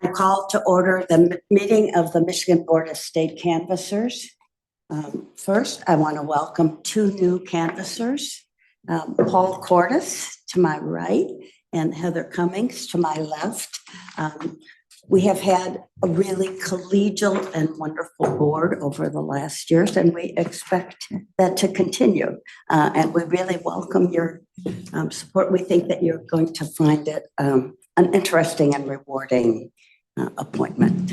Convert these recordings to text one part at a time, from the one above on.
I call to order the meeting of the Michigan Board of State Canvassers. First, I want to welcome two new canvassers, Paul Cordes to my right and Heather Cummings to my left. We have had a really collegial and wonderful board over the last years, and we expect that to continue. And we really welcome your support. We think that you're going to find it an interesting and rewarding appointment.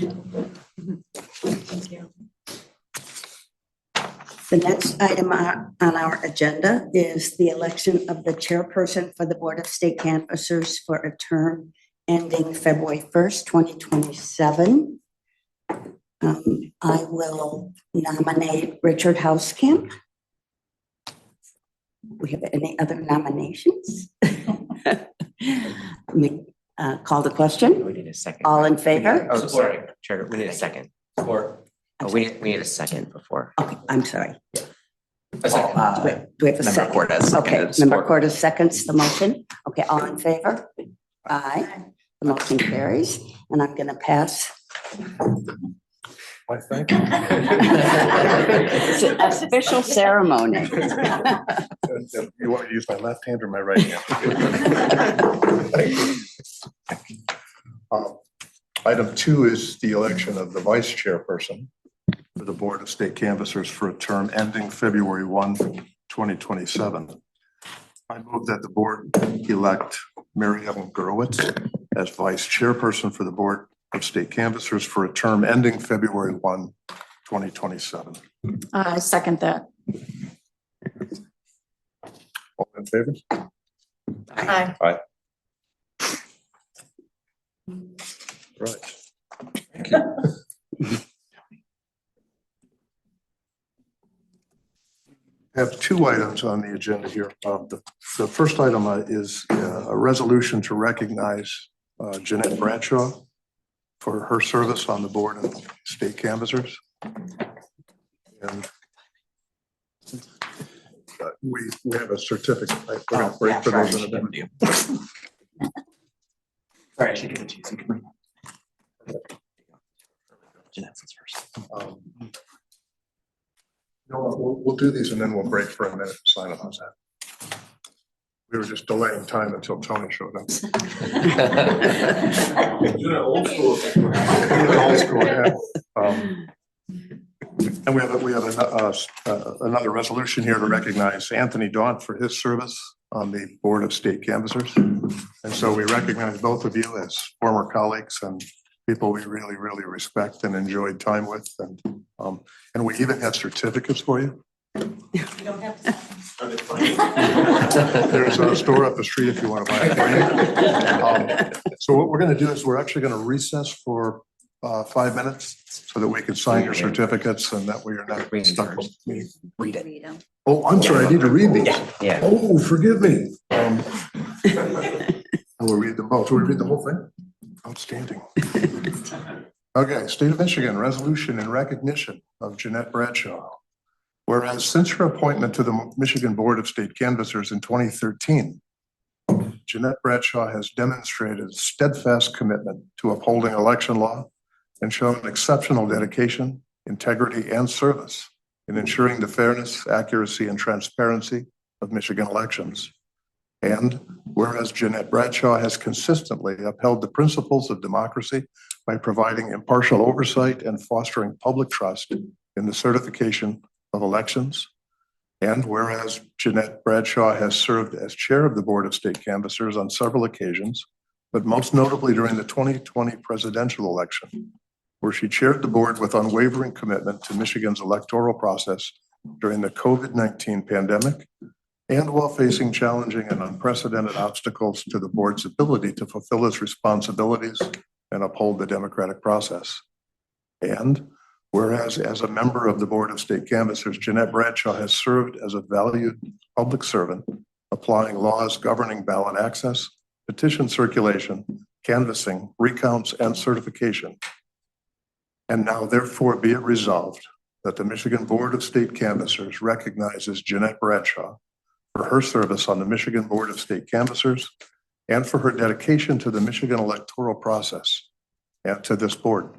Thank you. The next item on our agenda is the election of the chairperson for the Board of State Canvassers for a term ending February 1st, 2027. I will nominate Richard Hauskamp. We have any other nominations? Call the question. We need a second. All in favor? Oh, sorry, Chair, we need a second. Support. Oh, we need a second before. Okay, I'm sorry. A second. Do we have a Member second? Cordes Okay, seconded. Member Support. Cordes seconds the motion. Okay, all in favor? Aye. The motion carries, and I'm going to pass. Why, thank you. It's an official ceremony. You want me to use my left hand or my right hand? Thank you. Item 2 is the election of the vice chairperson for the Board of State Canvassers for a term ending February 1, 2027. I move that the board elect Mary Ellen Gurwitz as vice chairperson for the Board of State Canvassers for a term ending February 1, 2027. I second that. All in favor? Aye. Right. I have 2 items on the agenda here. The first item is a resolution to recognize Jeanette Bradshaw for her service on the Board of State Canvassers. And we have a certificate. We're going to break for those in a minute. Sorry, I should give it to you. So you can bring it. Jeanette's first. We'll do these and then we'll break for a minute to sign them. How's that? We were just delaying time until Tony showed up. Old school. Old school, yeah. And we have another resolution here to recognize Anthony Daunt for his service on the Board of State Canvassers. And so we recognize both of you as former colleagues and people we really, really respect and enjoyed time with. And we even have certificates for you. You don't have to. There's a store up the street if you want to buy it for you. So what we're going to do is we're actually going to recess for 5 minutes so that we can sign your certificates and that we are not stuck. Read it. Oh, I'm sorry, I need to read these. Yeah. Oh, forgive me. And we'll read them both. Will we read the whole thing? Outstanding. Okay, State of Michigan resolution in recognition of Jeanette Bradshaw. Whereas since her appointment to the Michigan Board of State Canvassers in 2013, Jeanette Bradshaw has demonstrated a steadfast commitment to upholding election law and shown exceptional dedication, integrity, and service in ensuring the fairness, accuracy, and transparency of Michigan elections. And whereas Jeanette Bradshaw has consistently upheld the principles of democracy by providing impartial oversight and fostering public trust in the certification of elections. And whereas Jeanette Bradshaw has served as chair of the Board of State Canvassers on several occasions, but most notably during the 2020 presidential election, where she chaired the board with unwavering commitment to Michigan's electoral process during the COVID-19 pandemic, and while facing challenging and unprecedented obstacles to the board's ability to fulfill its responsibilities and uphold the democratic process. And whereas as a member of the Board of State Canvassers, Jeanette Bradshaw has served as a valued public servant, applying laws governing ballot access, petition circulation, canvassing, recounts, and certification. And now therefore be it resolved that the Michigan Board of State Canvassers recognizes Jeanette Bradshaw for her service on the Michigan Board of State Canvassers and for her dedication to the Michigan electoral process. and to this board.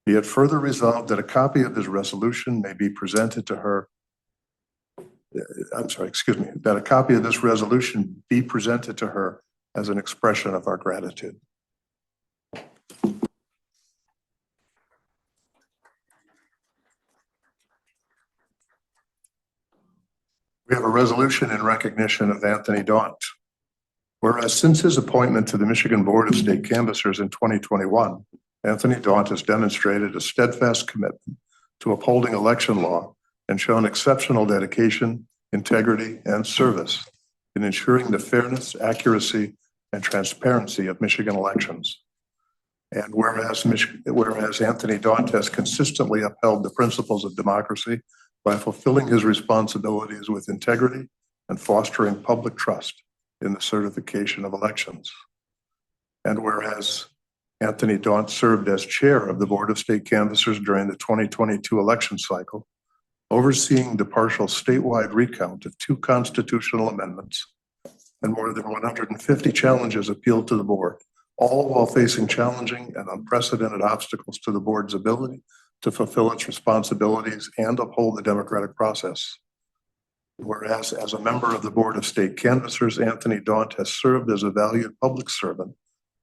Be it further resolved that a copy of this resolution may be presented to her. That a copy of this resolution be presented to her as an expression of our gratitude. We have a resolution in recognition of Anthony Daunt. Whereas since his appointment to the Michigan Board of State Canvassers in 2021, Anthony Daunt has demonstrated a steadfast commitment to upholding election law and shown exceptional dedication, integrity, and service in ensuring the fairness, accuracy, and transparency of Michigan elections. And whereas Anthony Daunt has consistently upheld the principles of democracy by fulfilling his responsibilities with integrity and fostering public trust in the certification of elections. And whereas Anthony Daunt served as chair of the Board of State Canvassers during the 2022 election cycle, overseeing the partial statewide recount of 2 constitutional amendments and more than 150 challenges appealed to the board, all while facing challenging and unprecedented obstacles to the board's ability to fulfill its responsibilities and uphold the democratic process. Whereas as a member of the Board of State Canvassers, Anthony Daunt has served as a valued public servant,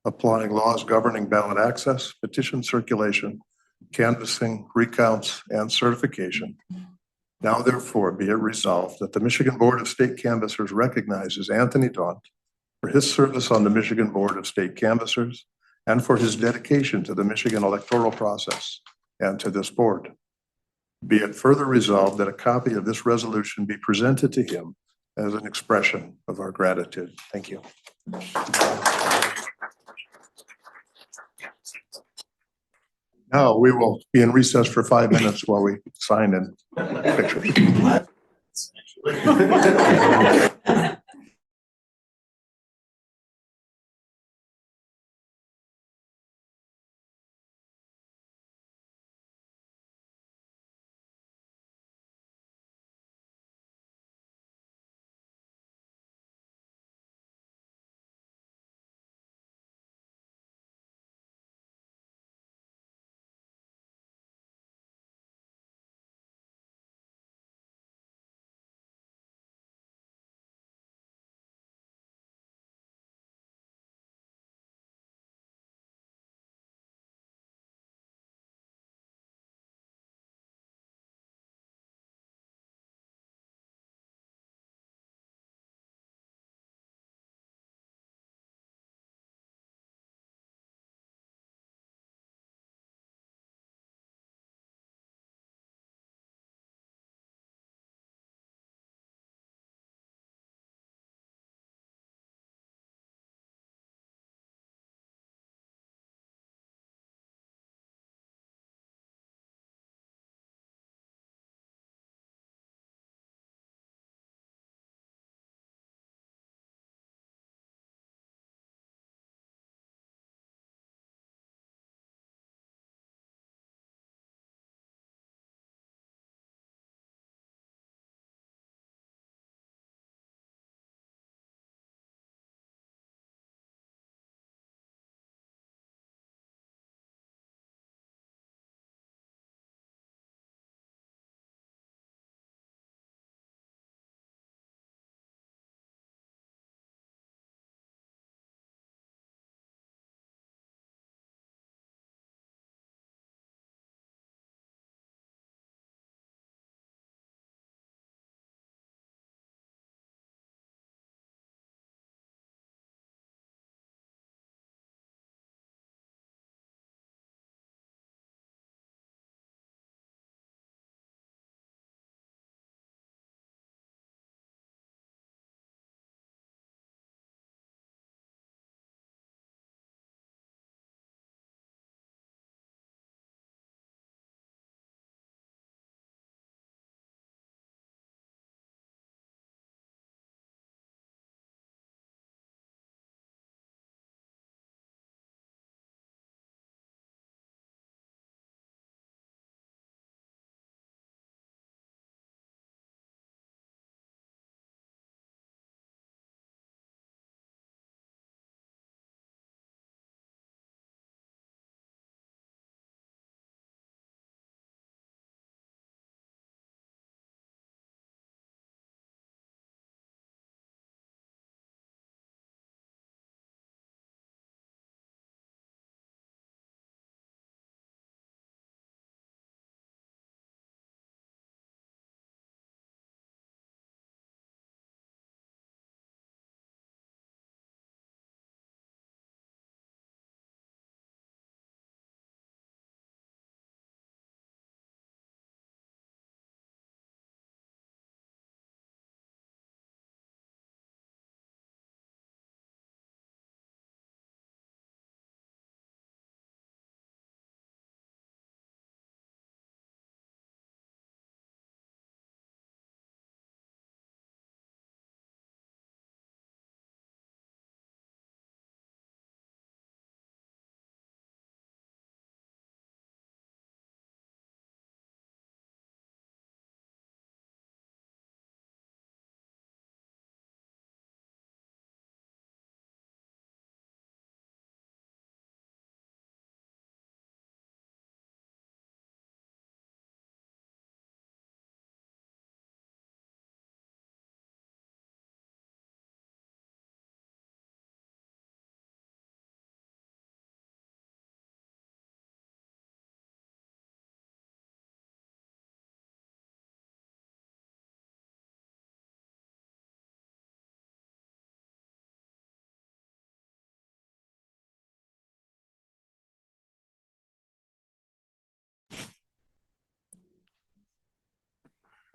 applying laws governing ballot access, petition circulation, canvassing, recounts, and certification. Now therefore be it resolved that the Michigan Board of State Canvassers recognizes Anthony Daunt for his service on the Michigan Board of State Canvassers and for his dedication to the Michigan electoral process and to this board. Be it further resolved that a copy of this resolution be presented to him as an expression of our gratitude. Thank you. Now we will be in recess for 5 minutes while we sign in pictures.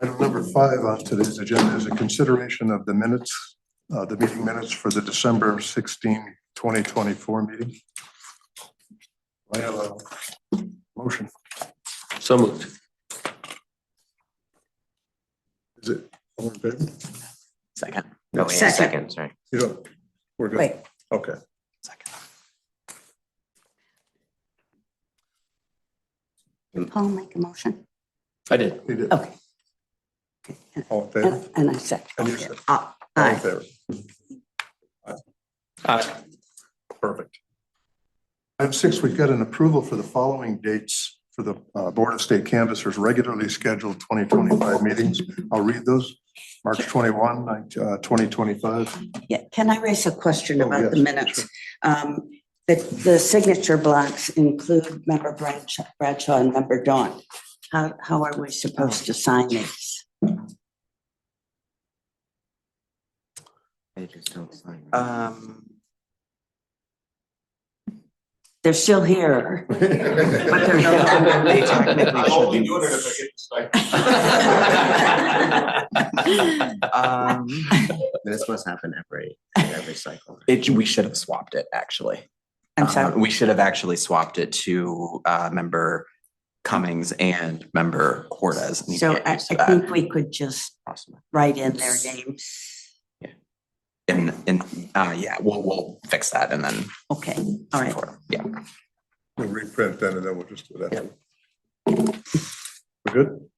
Item number 5 on today's agenda is a consideration of the minutes, the meeting minutes for the December 16, 2024 meeting. I have a motion. So moved. Is it all in favor? Second. No, we need a Second. second, sorry. You don't, we're good. Wait, Okay. Second. Paul make a motion? I did. He did. Okay. All in favor? And I said. And you said. Aye. All in favor? Perfect. Item 6, we've got an approval for the following dates for the Board of State Canvassers regularly scheduled 2025 meetings. I'll read those. March 21, 2025. Yeah, can I raise a question Oh, about the yes, minutes? The signature blocks include member Bradshaw and member Dawn. How are we supposed to sign these? They just don't sign. They're still here, but they're no longer. They technically should be. doing it if I get This must happen every cycle. We should have swapped it, actually. I'm sorry. We should have actually swapped it to member Cummings and member Cortez. Need to So get I used to that. think we could just Awesome. write in their names. And yeah, we'll fix that and then. Okay, all right. Yeah. We'll reprint then and then we'll just do that. We're good?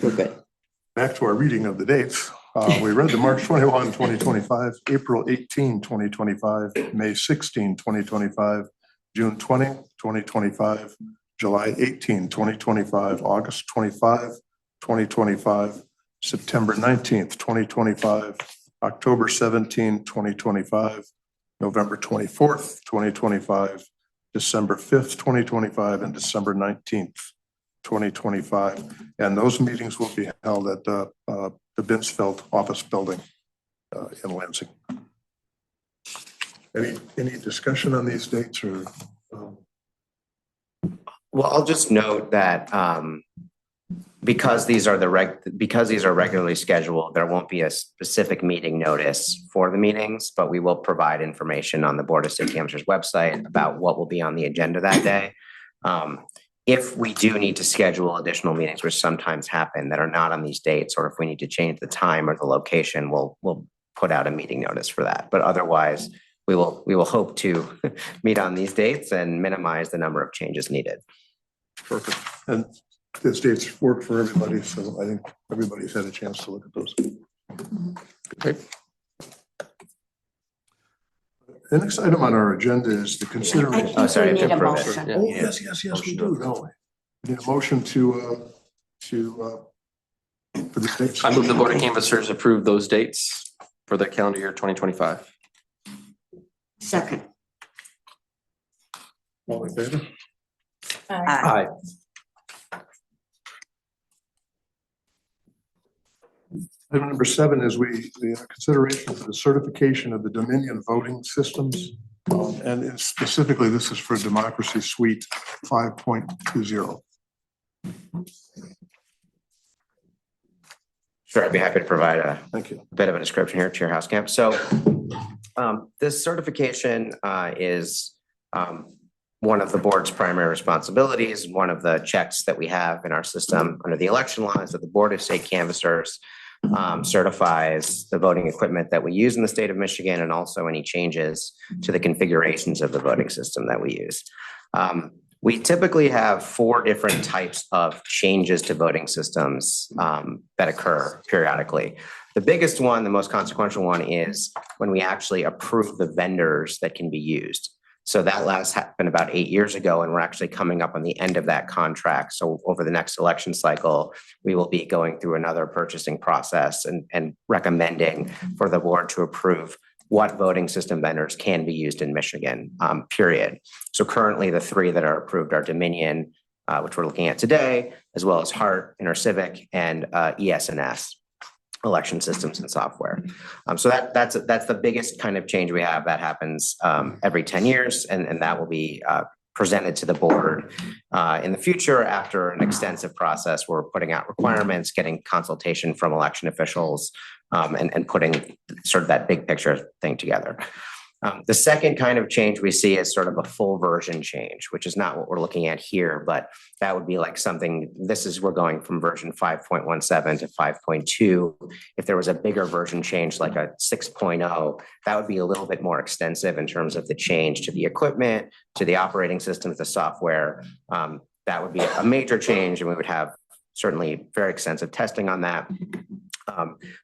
We're good. Back to our reading of the dates. We read the March 21, 2025, April 18, 2025, May 16, 2025, June 20, 2025, July 18, 2025, August 25, 2025, September 19th, 2025, October 17, 2025, November 24th, 2025, December 5th, 2025, and December 19th, 2025. And those meetings will be held at the Binsfeld office building in Lansing. Any discussion on these dates or? Well, I'll just note that because these are regularly scheduled, there won't be a specific meeting notice for the meetings, but we will provide information on the Board of State Canvassers website about what will be on the agenda that day. If we do need to schedule additional meetings, which sometimes happen that are not on these dates, or if we need to change the time or the location, we'll put out a meeting notice for that. But otherwise, we will hope to meet on these dates and minimize the number of changes needed. Perfect. And these dates work for everybody, so I think everybody's had a chance to look at those. Okay. The next item on our agenda is the I consideration. think Oh, sorry, we to need a approve it. motion. Oh, yes, we do, don't we? We need a motion for the dates. I move the Board of Canvassers approve those dates for the calendar year 2025. Second. All in favor? Aye. Item number 7 is we have consideration for the certification of the Dominion voting systems. And specifically, this is for Democracy Suite 5.20. Sure, I'd be happy to provide a Thank you. bit of a description here, Chair Housekamp. So this certification is one of the board's primary responsibilities. One of the checks that we have in our system under the election law is that the Board of State Canvassers certifies the voting equipment that we use in the state of Michigan and also any changes to the configurations of the voting system that we use. We typically have 4 different types of changes to voting systems that occur periodically. The biggest one, the most consequential one, is when we actually approve the vendors that can be used. So that last happened about 8 years ago, and we're actually coming up on the end of that contract. So over the next election cycle, we will be going through another purchasing process and recommending for the board to approve what voting system vendors can be used in Michigan, period. So currently the 3 that are approved are Dominion, which we're looking at today, as well as Hart, InterCivic, and ES&S. Election systems and software. So that's the biggest kind of change we have that happens every 10 years, and that will be presented to the board in the future after an extensive process. We're putting out requirements, getting consultation from election officials, and putting sort of that big picture thing together. The second kind of change we see is sort of a full version change, which is not what we're looking at here, but that would be like something, we're going from version 5.17 to 5.2. If there was a bigger version change, like a 6.0, that would be a little bit more extensive in terms of the change to the equipment, to the operating systems, the software. That would be a major change, and we would have certainly very extensive testing on that.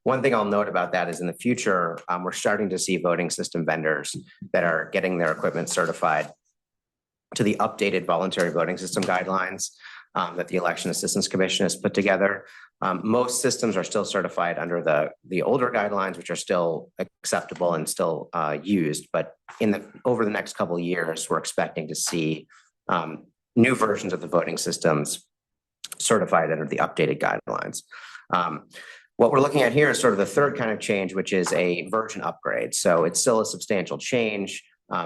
One thing I'll note about that is in the future, we're starting to see voting system vendors that are getting their equipment certified to the updated voluntary voting system guidelines that the Election Assistance Commission has put together. Most systems are still certified under the older guidelines, which are still acceptable and still used. But over the next couple of years, we're expecting to see new versions of the voting systems certified under the updated guidelines. What we're looking at here is sort of the third kind of change, which is a version upgrade. So it's still a substantial change.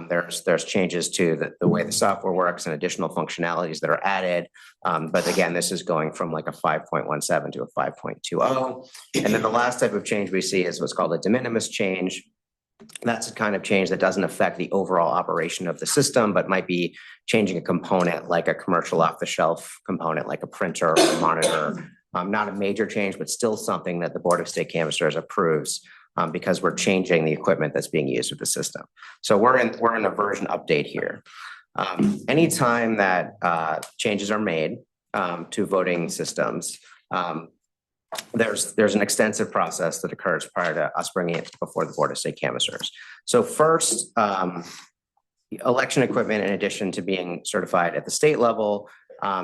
There's changes to the way the software works and additional functionalities that are added. But again, this is going from like a 5.17 to a 5.20. And then the last type of change we see is what's called a de minimis change. That's a kind of change that doesn't affect the overall operation of the system, but might be changing a component like a commercial off-the-shelf component, like a printer or a monitor. Not a major change, but still something that the Board of State Canvassers approves because we're changing the equipment that's being used with the system. So we're in a version update here. Anytime that changes are made to voting systems, there's an extensive process that occurs prior to us bringing it before the Board of State Canvassers. So first, election equipment, in addition to being certified at the state level,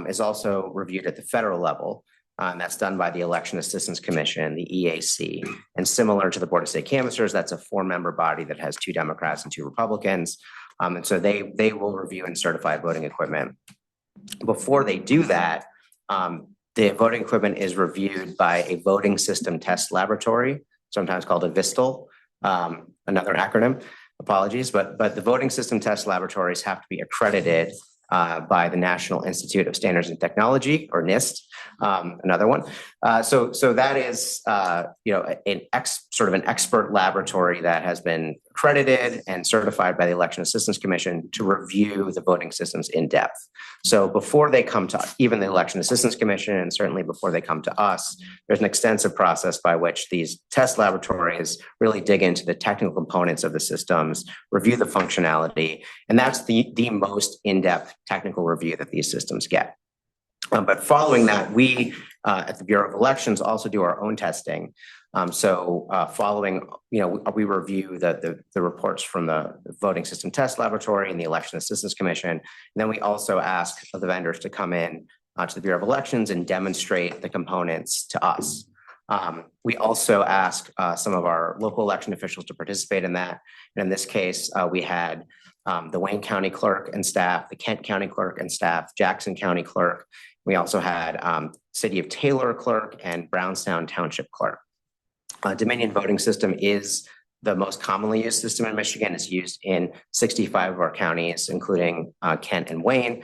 is also reviewed at the federal level. And that's done by the Election Assistance Commission, the EAC. And similar to the Board of State Canvassers, that's a 4-member body that has 2 Democrats and 2 Republicans. And so they will review and certify voting equipment. Before they do that, the voting equipment is reviewed by a voting system test laboratory, sometimes called a VISTL, another acronym, apologies. But the voting system test laboratories have to be accredited by the National Institute of Standards and Technology, or NIST, another one. So that is, an expert laboratory that has been accredited and certified by the Election Assistance Commission to review the voting systems in depth. So before they come to even the Election Assistance Commission, and certainly before they come to us, there's an extensive process by which these test laboratories really dig into the technical components of the systems, review the functionality, and that's the most in-depth technical review that these systems get. But following that, we at the Bureau of Elections also do our own testing. Following, we review the reports from the Voting System Test Laboratory and the Election Assistance Commission. And then we also ask the vendors to come in to the Bureau of Elections and demonstrate the components to us. We also ask some of our local election officials to participate in that. And in this case, we had the Wayne County Clerk and staff, the Kent County Clerk and staff, Jackson County Clerk. We also had City of Taylor Clerk and Brownstown Township Clerk. Dominion voting system is the most commonly used system in Michigan. It's used in 65 of our counties, including Kent and Wayne.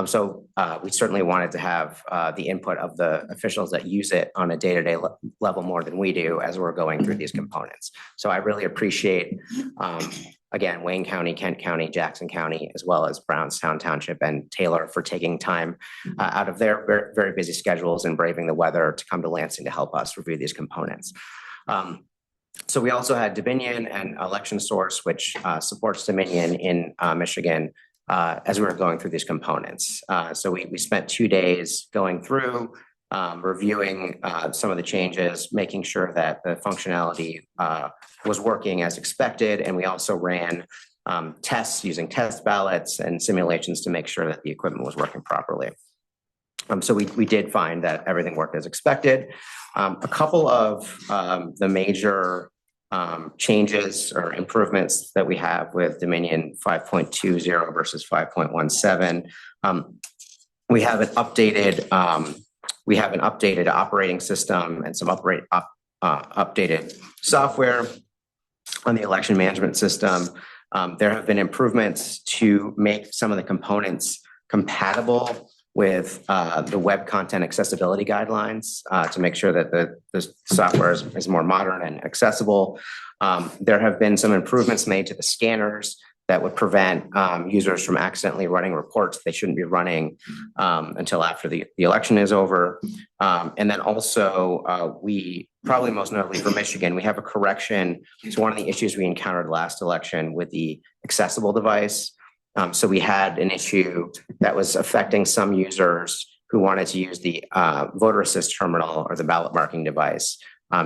So we certainly wanted to have the input of the officials that use it on a day-to-day level more than we do as we're going through these components. So I really appreciate, again, Wayne County, Kent County, Jackson County, as well as Brownstown Township and Taylor for taking time out of their very, very busy schedules and braving the weather to come to Lansing to help us review these components. So we also had Dominion and Election Source, which supports Dominion in Michigan as we were going through these components. So we spent 2 days going through, reviewing some of the changes, making sure that the functionality was working as expected. And we also ran tests using test ballots and simulations to make sure that the equipment was working properly. So we did find that everything worked as expected. A couple of the major changes or improvements that we have with Dominion 5.20 versus 5.17. We have an updated operating system and some updated software on the election management system. There have been improvements to make some of the components compatible with the web content accessibility guidelines to make sure that the software is more modern and accessible. There have been some improvements made to the scanners that would prevent users from accidentally running reports they shouldn't be running until after the election is over. And then also, we probably most notably for Michigan, we have a correction to one of the issues we encountered last election with the accessible device. So we had an issue that was affecting some users who wanted to use the voter assist terminal or the ballot marking device.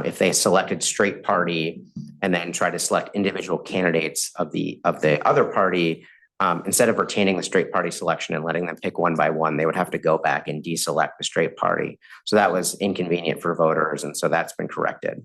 If they selected straight party and then tried to select individual candidates of the other party, instead of retaining the straight party selection and letting them pick one by one, they would have to go back and deselect the straight party. So that was inconvenient for voters, and so that's been corrected.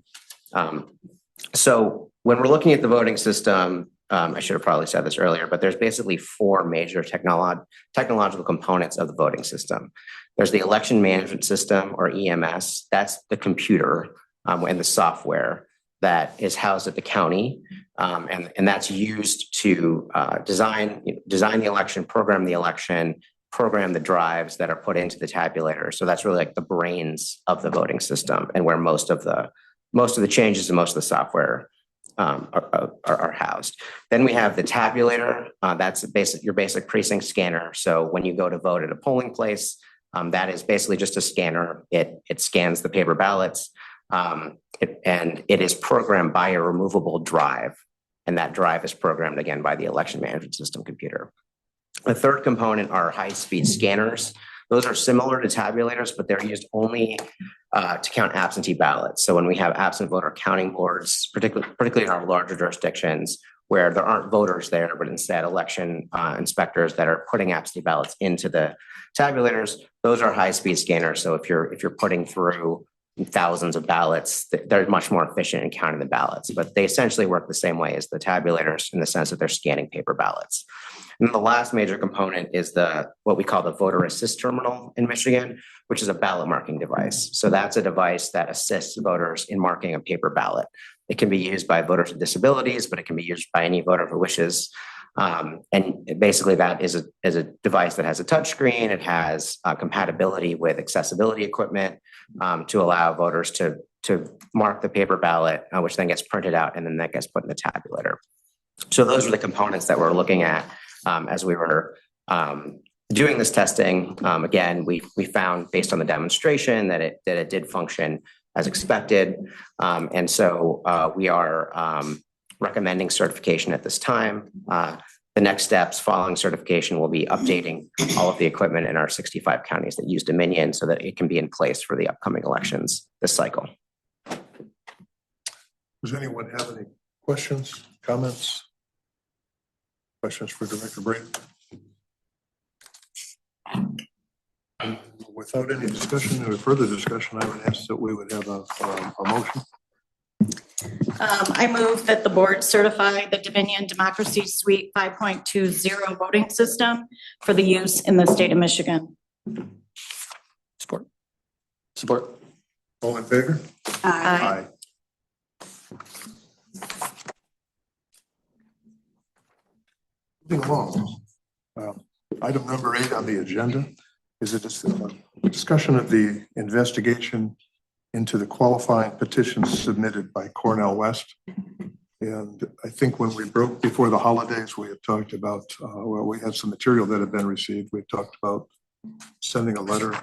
So when we're looking at the voting system, I should have probably said this earlier, but there's basically four major technological components of the voting system. There's the election management system, or EMS. That's the computer and the software that is housed at the county, and that's used to design the election, program the drives that are put into the tabulator. So that's really like the brains of the voting system, and where most of the changes and most of the software are housed. Then we have the tabulator. That's your basic precinct scanner. So when you go to vote at a polling place, that is basically just a scanner. It scans the paper ballots. And it is programmed by a removable drive, and that drive is programmed again by the election management system computer. The third component are high-speed scanners. Those are similar to tabulators, but they're used only to count absentee ballots. So when we have absent voter counting boards, particularly in our larger jurisdictions where there aren't voters there, but instead election inspectors that are putting absentee ballots into the tabulators, those are high-speed scanners. So if you're putting through thousands of ballots, they're much more efficient in counting the ballots, but they essentially work the same way as the tabulators in the sense that they're scanning paper ballots. And the last major component is what we call the voter assist terminal in Michigan, which is a ballot marking device. So that's a device that assists voters in marking a paper ballot. It can be used by voters with disabilities, but it can be used by any voter who wishes. And basically that is a device that has a touch screen. It has compatibility with accessibility equipment to allow voters to mark the paper ballot, which then gets printed out and then that gets put in the tabulator. So those are the components that we're looking at as we were doing this testing. Again, we found based on the demonstration that it did function as expected. And so we are recommending certification at this time. The next steps following certification will be updating all of the equipment in our 65 counties that use Dominion so that it can be in place for the upcoming elections this cycle. Does anyone have any questions, comments? Questions for Director Brady? Without any discussion or further discussion, I would ask that we would have a motion. I move that the board certify the Dominion Democracy Suite 5.20 voting system for the use in the state of Michigan. Support. All in favor? Aye. Moving along, item number 8 on the agenda is a discussion of the investigation into the qualifying petitions submitted by Cornell West. And I think when we broke before the holidays, we had talked about, well, we had some material that had been received. We talked about sending a letter.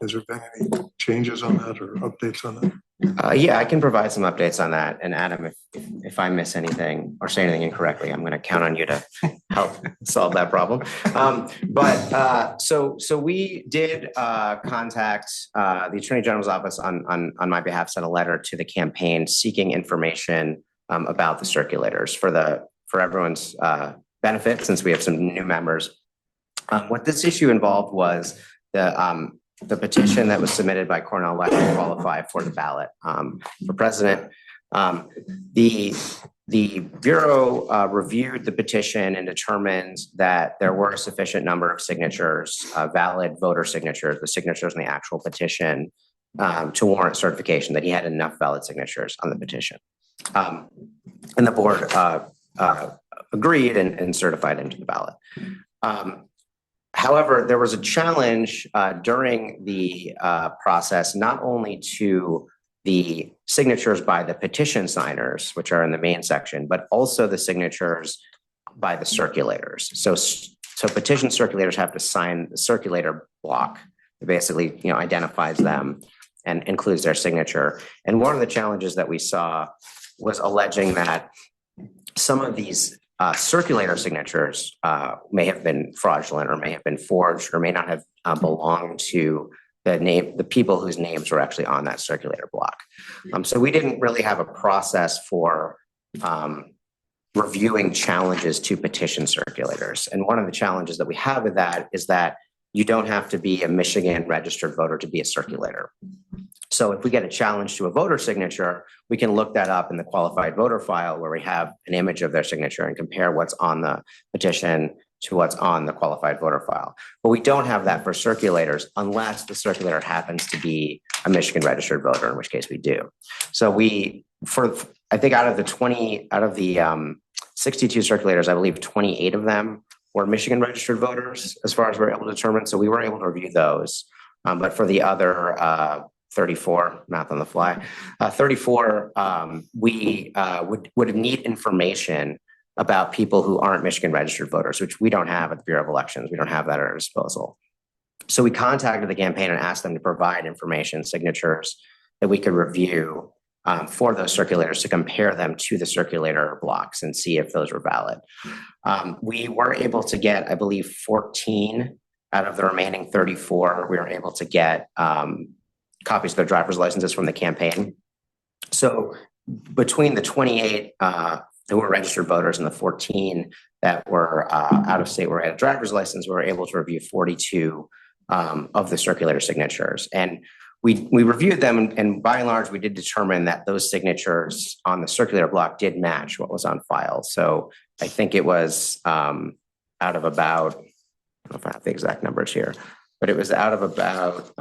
Has there been any changes on that or updates on that? Yeah, I can provide some updates on that. And Adam, if I miss anything or say anything incorrectly, I'm going to count on you to help solve that problem. So we did contact the Attorney General's office on my behalf, sent a letter to the campaign seeking information about the circulators for everyone's benefit, since we have some new members. What this issue involved was the petition that was submitted by Cornell West to qualify for the ballot for president. The Bureau reviewed the petition and determined that there were a sufficient number of signatures, valid voter signatures, the signatures in the actual petition, to warrant certification, that he had enough valid signatures on the petition. And the board agreed and certified into the ballot. However, there was a challenge during the process, not only to the signatures by the petition signers, which are in the main section, but also the signatures by the circulators. So petition circulators have to sign the circulator block. It basically, identifies them and includes their signature. And one of the challenges that we saw was alleging that some of these circulator signatures may have been fraudulent or may have been forged or may not have belonged to the people whose names were actually on that circulator block. So we didn't really have a process for reviewing challenges to petition circulators. And one of the challenges that we have with that is that you don't have to be a Michigan registered voter to be a circulator. So if we get a challenge to a voter signature, we can look that up in the qualified voter file where we have an image of their signature and compare what's on the petition to what's on the qualified voter file. But we don't have that for circulators unless the circulator happens to be a Michigan registered voter, in which case we do. So I think out of the 62 circulators, I believe 28 of them were Michigan registered voters as far as we're able to determine. So we were able to review those. But for the other 34, math on the fly, 34, we would need information about people who aren't Michigan registered voters, which we don't have at the Bureau of Elections. We don't have that at our disposal. So we contacted the campaign and asked them to provide information, signatures that we could review for those circulators to compare them to the circulator blocks and see if those were valid. We were able to get, I believe, 14 out of the remaining 34. We were able to get copies of their driver's licenses from the campaign. So between the 28 who were registered voters and the 14 that were out of state where I had a driver's license, we were able to review 42 of the circulator signatures. And we reviewed them, and by and large, we did determine that those signatures on the circulator block did match what was on file. So I think it was out of about, I don't know if I have the exact numbers here, but it was out of about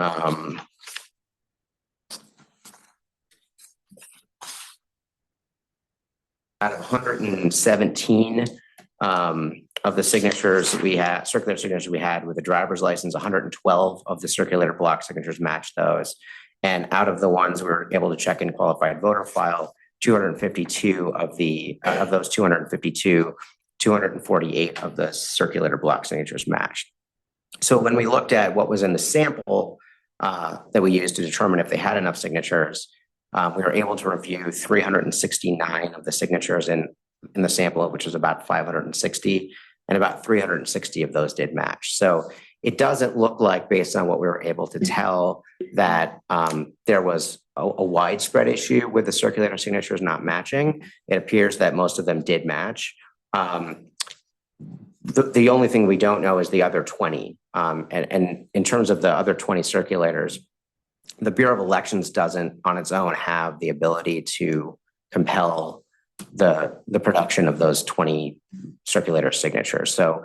out of 117 of the signatures we had, circular signatures we had with the driver's license, 112 of the circulator block signatures matched those. And out of the ones we were able to check in qualified voter file, 252 of those 252, 248 of the circulator block signatures matched. So when we looked at what was in the sample that we used to determine if they had enough signatures, we were able to review 369 of the signatures in the sample, which was about 560, and about 360 of those did match. So it doesn't look like, based on what we were able to tell, that there was a widespread issue with the circulator signatures not matching. It appears that most of them did match. The only thing we don't know is the other 20. And in terms of the other 20 circulators, the Bureau of Elections doesn't on its own have the ability to compel the production of those 20 circulator signatures. So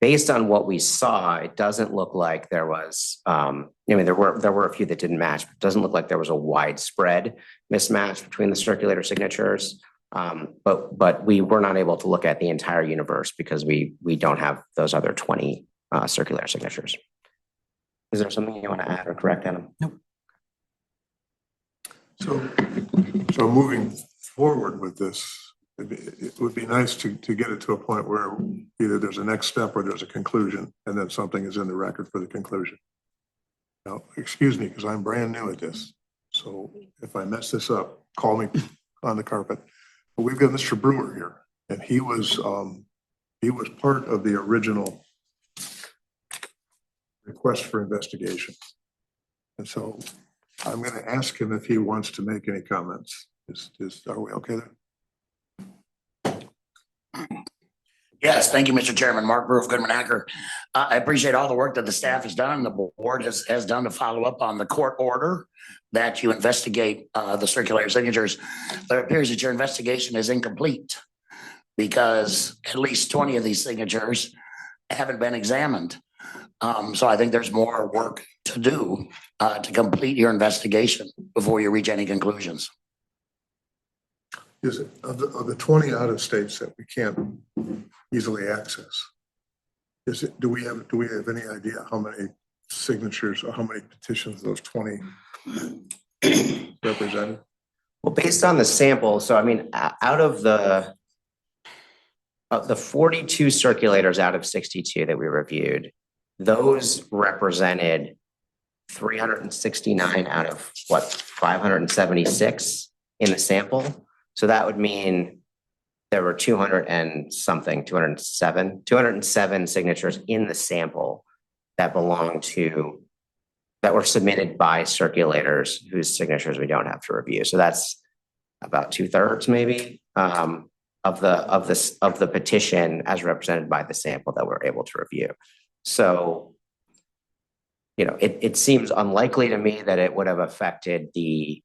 based on what we saw, it doesn't look like there was, there were a few that didn't match, but it doesn't look like there was a widespread mismatch between the circulator signatures. But we were not able to look at the entire universe because we don't have those other 20 circular signatures. Is there something you want to add or correct, Adam? Nope. So moving forward with this, it would be nice to get it to a point where either there's a next step or there's a conclusion, and then something is in the record for the conclusion. Now, excuse me, because I'm brand new at this. So if I mess this up, call me on the carpet. But we've got Mr. Brewer here, and he was part of the original request for investigation. And so I'm going to ask him if he wants to make any comments. Are we okay there? Yes, thank you, Mr. Chairman. Mark Brewer of Goodman Acker. I appreciate all the work that the staff has done and the board has done to follow up on the court order that you investigate the circular signatures. But it appears that your investigation is incomplete because at least 20 of these signatures haven't been examined. So I think there's more work to do to complete your investigation before you reach any conclusions. Is it, of the 20 out of states that we can't easily access? Do we have any idea how many signatures or how many petitions those 20 represented? Well, based on the sample, so I mean, out of the 42 circulators out of 62 that we reviewed, those represented 369 out of what, 576 in the sample. So that would mean there were 207 signatures in the sample that were submitted by circulators whose signatures we don't have to review. So that's about 2/3 maybe of the petition as represented by the sample that we're able to review. So, you know, it seems unlikely to me that it would have affected the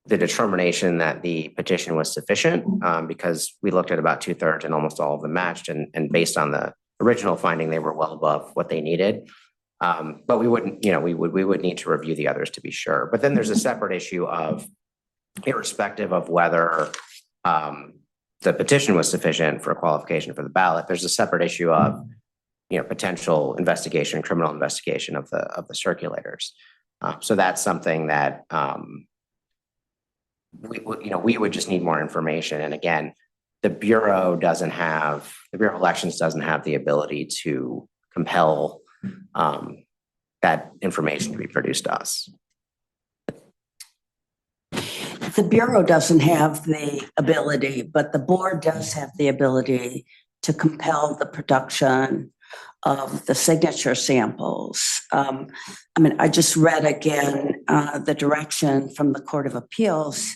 determination that the petition was sufficient because we looked at about 2/3 and almost all of them matched. And based on the original finding, they were well above what they needed. But we wouldn't, you know, we would need to review the others to be sure. But then there's a separate issue of, irrespective of whether the petition was sufficient for qualification for the ballot, there's a separate issue of, you know, potential investigation, criminal investigation of the circulators. So that's something that we would just need more information. And again, the Bureau of Elections doesn't have the ability to compel that information to be produced to us. The Bureau doesn't have the ability, but the board does have the ability to compel the production of the signature samples. I mean, I just read again the direction from the Court of Appeals,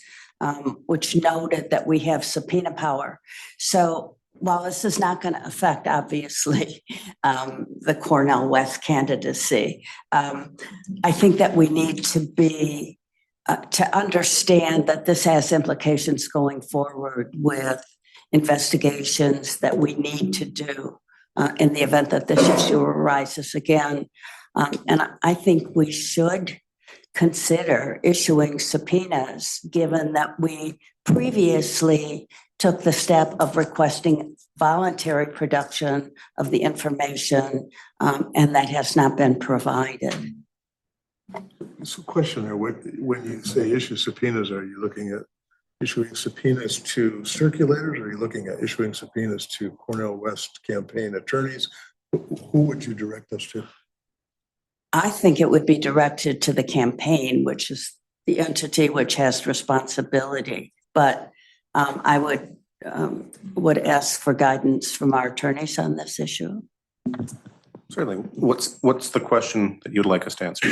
which noted that we have subpoena power. So while this is not going to affect, obviously, the Cornell West candidacy, I think that we need to be to understand that this has implications going forward with investigations that we need to do in the event that this issue arises again. And I think we should consider issuing subpoenas, given that we previously took the step of requesting voluntary production of the information, and that has not been provided. So question there, when you say issue subpoenas, are you looking at issuing subpoenas to circulators, or are you looking at issuing subpoenas to Cornell West campaign attorneys? Who would you direct us to? I think it would be directed to the campaign, which is the entity which has responsibility. But I would ask for guidance from our attorneys on this issue. Certainly. What's the question that you'd like us to answer?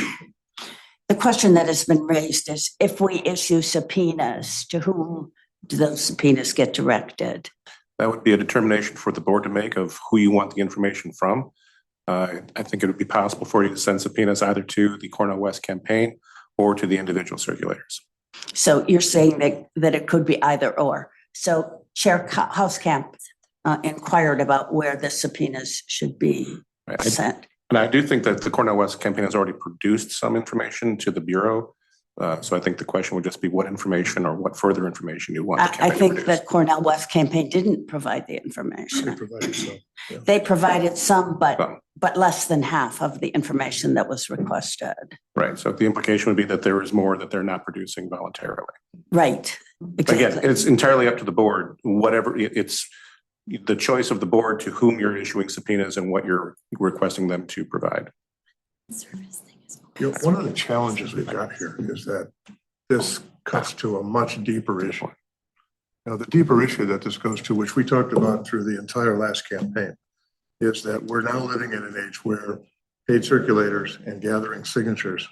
The question that has been raised is, if we issue subpoenas, to whom do those subpoenas get directed? That would be a determination for the board to make of who you want the information from. I think it would be possible for you to send subpoenas either to the Cornell West campaign or to the individual circulators. So you're saying that it could be either or. So Chair Hauskamp inquired about where the subpoenas should be sent. And I do think that the Cornell West campaign has already produced some information to the Bureau. So I think the question would just be what information or what further information you want the campaign I think to produce. that Cornell West campaign didn't provide the information. They provided some. Yeah. They provided some, but less than half of the information that was requested. Right. So the implication would be that there is more that they're not producing voluntarily. Right. Exactly. Again, it's entirely up to the board, whatever it's the choice of the board to whom you're issuing subpoenas and what you're requesting them to provide. You know, one of the challenges we've got here is that this cuts to a much deeper issue. Now, the deeper issue that this goes to, which we talked about through the entire last campaign, is that we're now living in an age where paid circulators and gathering signatures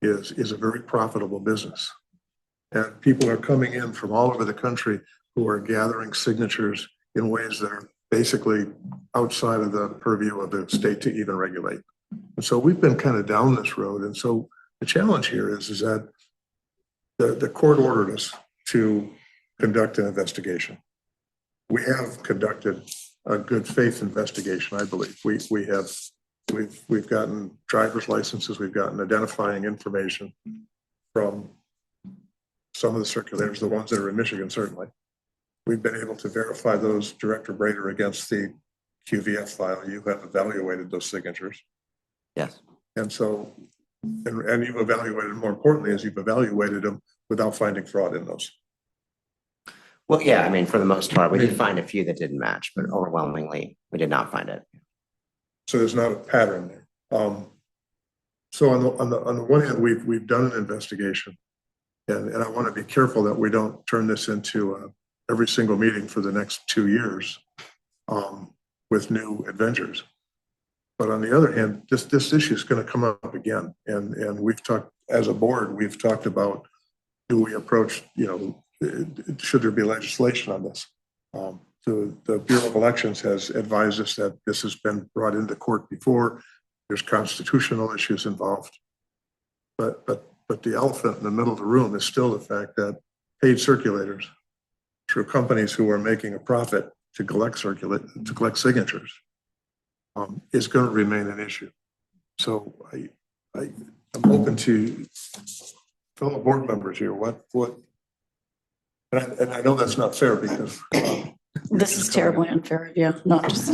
is a very profitable business. And people are coming in from all over the country who are gathering signatures in ways that are basically outside of the purview of the state to even regulate. And so we've been kind of down this road. And so the challenge here is that the court ordered us to conduct an investigation. We have conducted a good faith investigation, I believe. We've gotten driver's licenses, we've gotten identifying information from some of the circulators, the ones that are in Michigan, certainly. We've been able to verify those, Director Brader, against the QVF file. You have evaluated those signatures. Yes. And so, and you've evaluated, more importantly, is you've evaluated them without finding fraud in those. Well, yeah, I mean, for the most part, we did find a few that didn't match, but overwhelmingly, we did not find it. So there's not a pattern there. So on the one hand, we've done an investigation, and I want to be careful that we don't turn this into every single meeting for the next 2 years with new adventures. But on the other hand, this issue is going to come up again, and we've talked as a board. We've talked about, do we approach, should there be legislation on this? So the Bureau of Elections has advised us that this has been brought into court before. There's constitutional issues involved. But the elephant in the middle of the room is still the fact that paid circulators through companies who are making a profit to collect signatures is going to remain an issue. So I'm open to fellow board members here. And I know that's not fair because This is terribly unfair of you. No, I'm just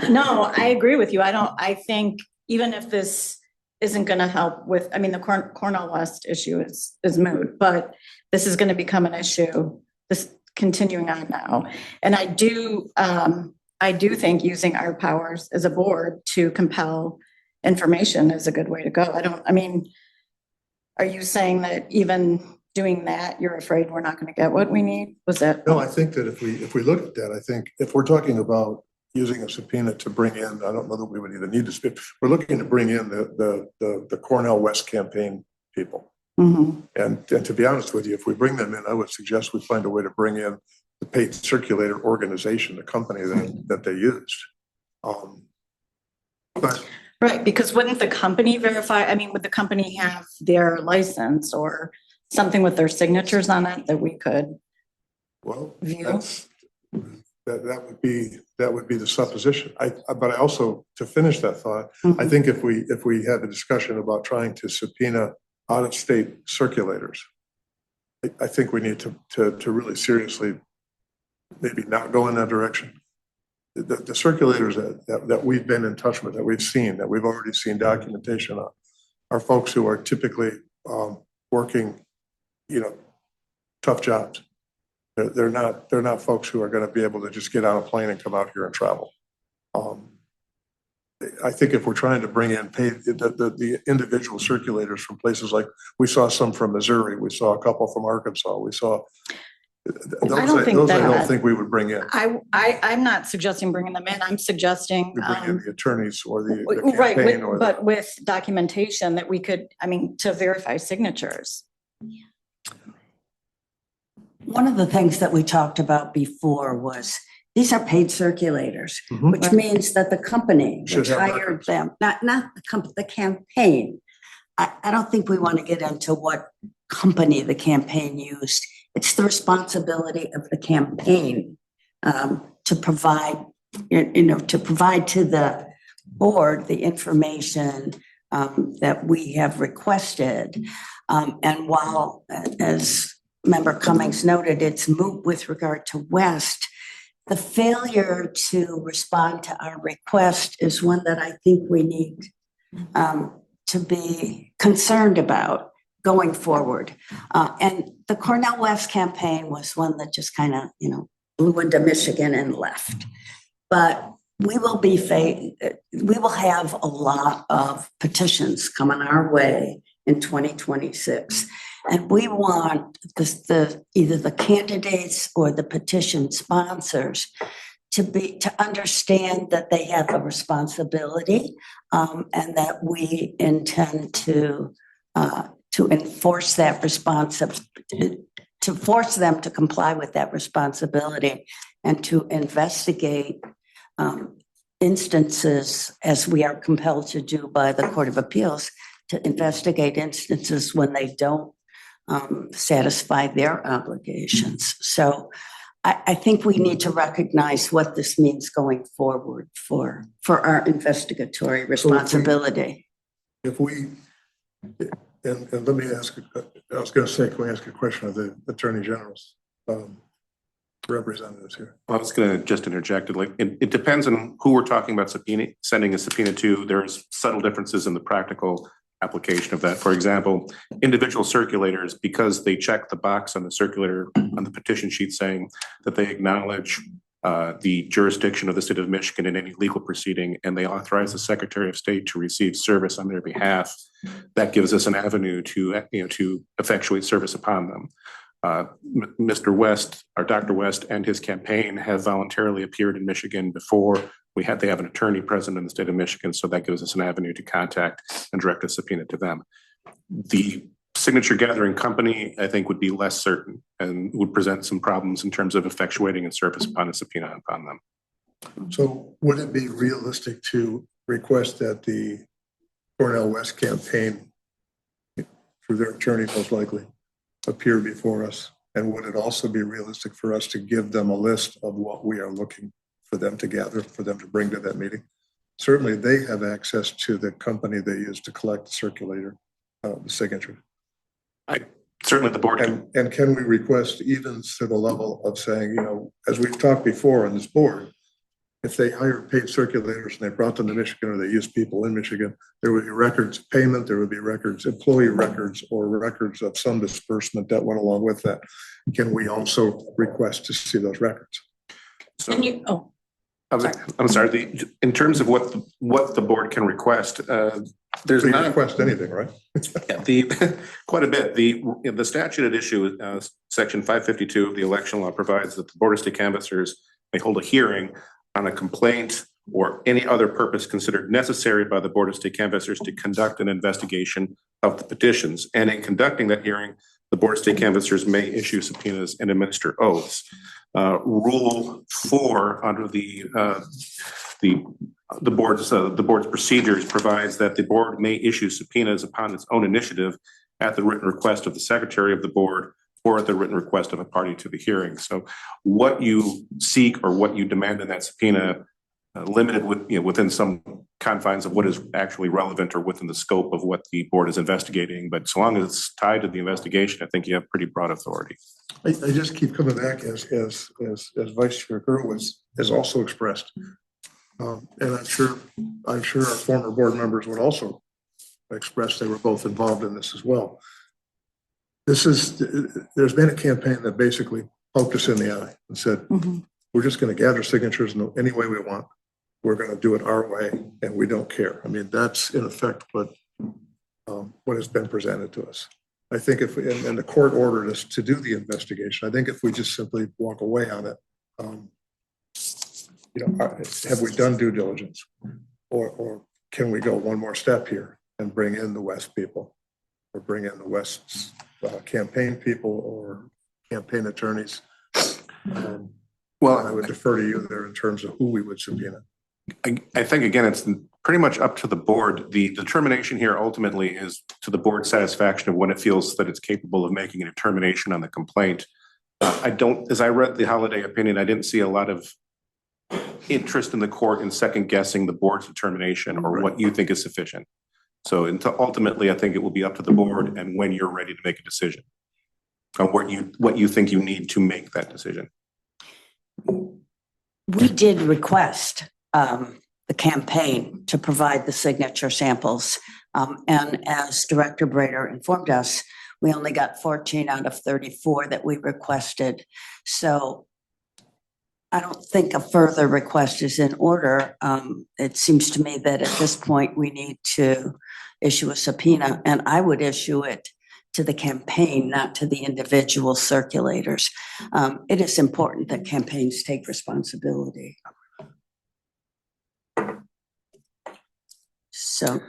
no, I agree with you. I think even if this isn't going to help with, I mean, the Cornell West issue is moot, but this is going to become an issue, this continuing on now. And I do think using our powers as a board to compel information is a good way to go. Are you saying that even doing that, you're afraid we're not going to get what we need? Was that? No, I think that if we look at that, I think if we're talking about using a subpoena to bring in, I don't know that we would even need to speak. We're looking to bring in the Cornell West campaign people. Mm-hmm. And to be honest with you, if we bring them in, I would suggest we find a way to bring in the paid circulator organization, the company that they used. But Right, because wouldn't the company verify, would the company have their license or something with their signatures on it that we could well, view? that would be the supposition. But I also, to finish that thought, Mhm. I think if we had a discussion about trying to subpoena out-of-state circulators, I think we need to really seriously maybe not go in that direction. The circulators that we've been in touch with, that we've seen, that we've already seen documentation on, are folks who are typically working, tough jobs. They're not folks who are going to be able to just get on a plane and come out here and travel. I think if we're trying to bring in the individual circulators from places like, we saw some from Missouri, we saw a couple from Arkansas, we saw those I don't think we would bring in. I'm not suggesting bringing them in. I'm suggesting. We bring in the attorneys or the right, campaign but with documentation that we could, to verify signatures. One of the things that we talked about before was these are paid circulators, Mhm. which means that the company Should which have hired records. them, not the campaign. I don't think we want to get into what company the campaign used. It's the responsibility of the campaign to provide, to the board the information that we have requested. And while, as Member Cummings noted, it's moot with regard to West, the failure to respond to our request is one that I think we need to be concerned about going forward. And the Cornell West campaign was one that just kind of, blew into Michigan and left. But we will have a lot of petitions coming our way in 2026. And we want either the candidates or the petition sponsors to understand that they have a responsibility and that we intend to enforce that to force them to comply with that responsibility and to investigate instances, as we are compelled to do by the Court of Appeals, to investigate instances when they don't satisfy their obligations. So I think we need to recognize what this means going forward for our investigatory responsibility. If we And let me ask, I was gonna say, can we ask a question of the Attorney General's representatives here? I was gonna just interject, like, it depends on who we're talking about sending a subpoena to. There's subtle differences in the practical application of that. For example, individual circulators, because they check the box on the circulator, on the petition sheet saying that they acknowledge the jurisdiction of the state of Michigan in any legal proceeding, and they authorize the Secretary of State to receive service on their behalf. That gives us an avenue to, to effectuate service upon them. Mr. West, or Dr. West, and his campaign have voluntarily appeared in Michigan before. They have an attorney present in the state of Michigan, so that gives us an avenue to contact and direct a subpoena to them. The signature gathering company, I think, would be less certain and would present some problems in terms of effectuating and service upon a subpoena upon them. So would it be realistic to request that the Cornell West campaign, through their attorney most likely, appear before us? And would it also be realistic for us to give them a list of what we are looking for them to gather, for them to bring to that meeting? Certainly they have access to the company they use to collect the circulator, the signature. Certainly the board. And can we request even to the level of saying, as we've talked before on this board, if they hire paid circulators and they brought them to Michigan, or they use people in Michigan, there would be records of payment, there would be records, employee records, or records of some disbursement that went along with that. Can we also request to see those records? So, And you, oh, I'm sorry, in terms of what the board can request, there's We not request anything, right? quite a bit. The statute at issue, section 552 of the election law, provides that the Board of State Canvassers may hold a hearing on a complaint or any other purpose considered necessary by the Board of State Canvassers to conduct an investigation of the petitions. And in conducting that hearing, the Board of State Canvassers may issue subpoenas and administer oaths. Rule 4 under the board's procedures provides that the board may issue subpoenas upon its own initiative at the written request of the secretary of the board or at the written request of a party to the hearing. So what you seek or what you demand in that subpoena, limited within some confines of what is actually relevant or within the scope of what the board is investigating. But so long as it's tied to the investigation, I think you have pretty broad authority. I just keep coming back as Vice Chair Hurwitz has also expressed. And I'm sure our former board members would also express they were both involved in this as well. There's been a campaign that basically poked us in the eye and said, we're just going to gather signatures in any way we want. We're going to do it our way and we don't care. I mean, that's in effect what has been presented to us. I think and the court ordered us to do the investigation. I think if we just simply walk away on it, have we done due diligence, or can we go one more step here and bring in the West people, or bring in the West's campaign people or campaign attorneys? Well, I would defer to you there in terms of who we would subpoena. I think, again, it's pretty much up to the board. The determination here ultimately is to the board's satisfaction of when it feels that it's capable of making a determination on the complaint. As I read the Holiday opinion, I didn't see a lot of interest in the court in second guessing the board's determination or what you think is sufficient. So ultimately, I think it will be up to the board and when you're ready to make a decision on what you think you need to make that decision. We did request the campaign to provide the signature samples. And as Director Brader informed us, we only got 14 out of 34 that we requested. So I don't think a further request is in order. It seems to me that at this point we need to issue a subpoena, and I would issue it to the campaign, not to the individual circulators. It is important that campaigns take responsibility. So,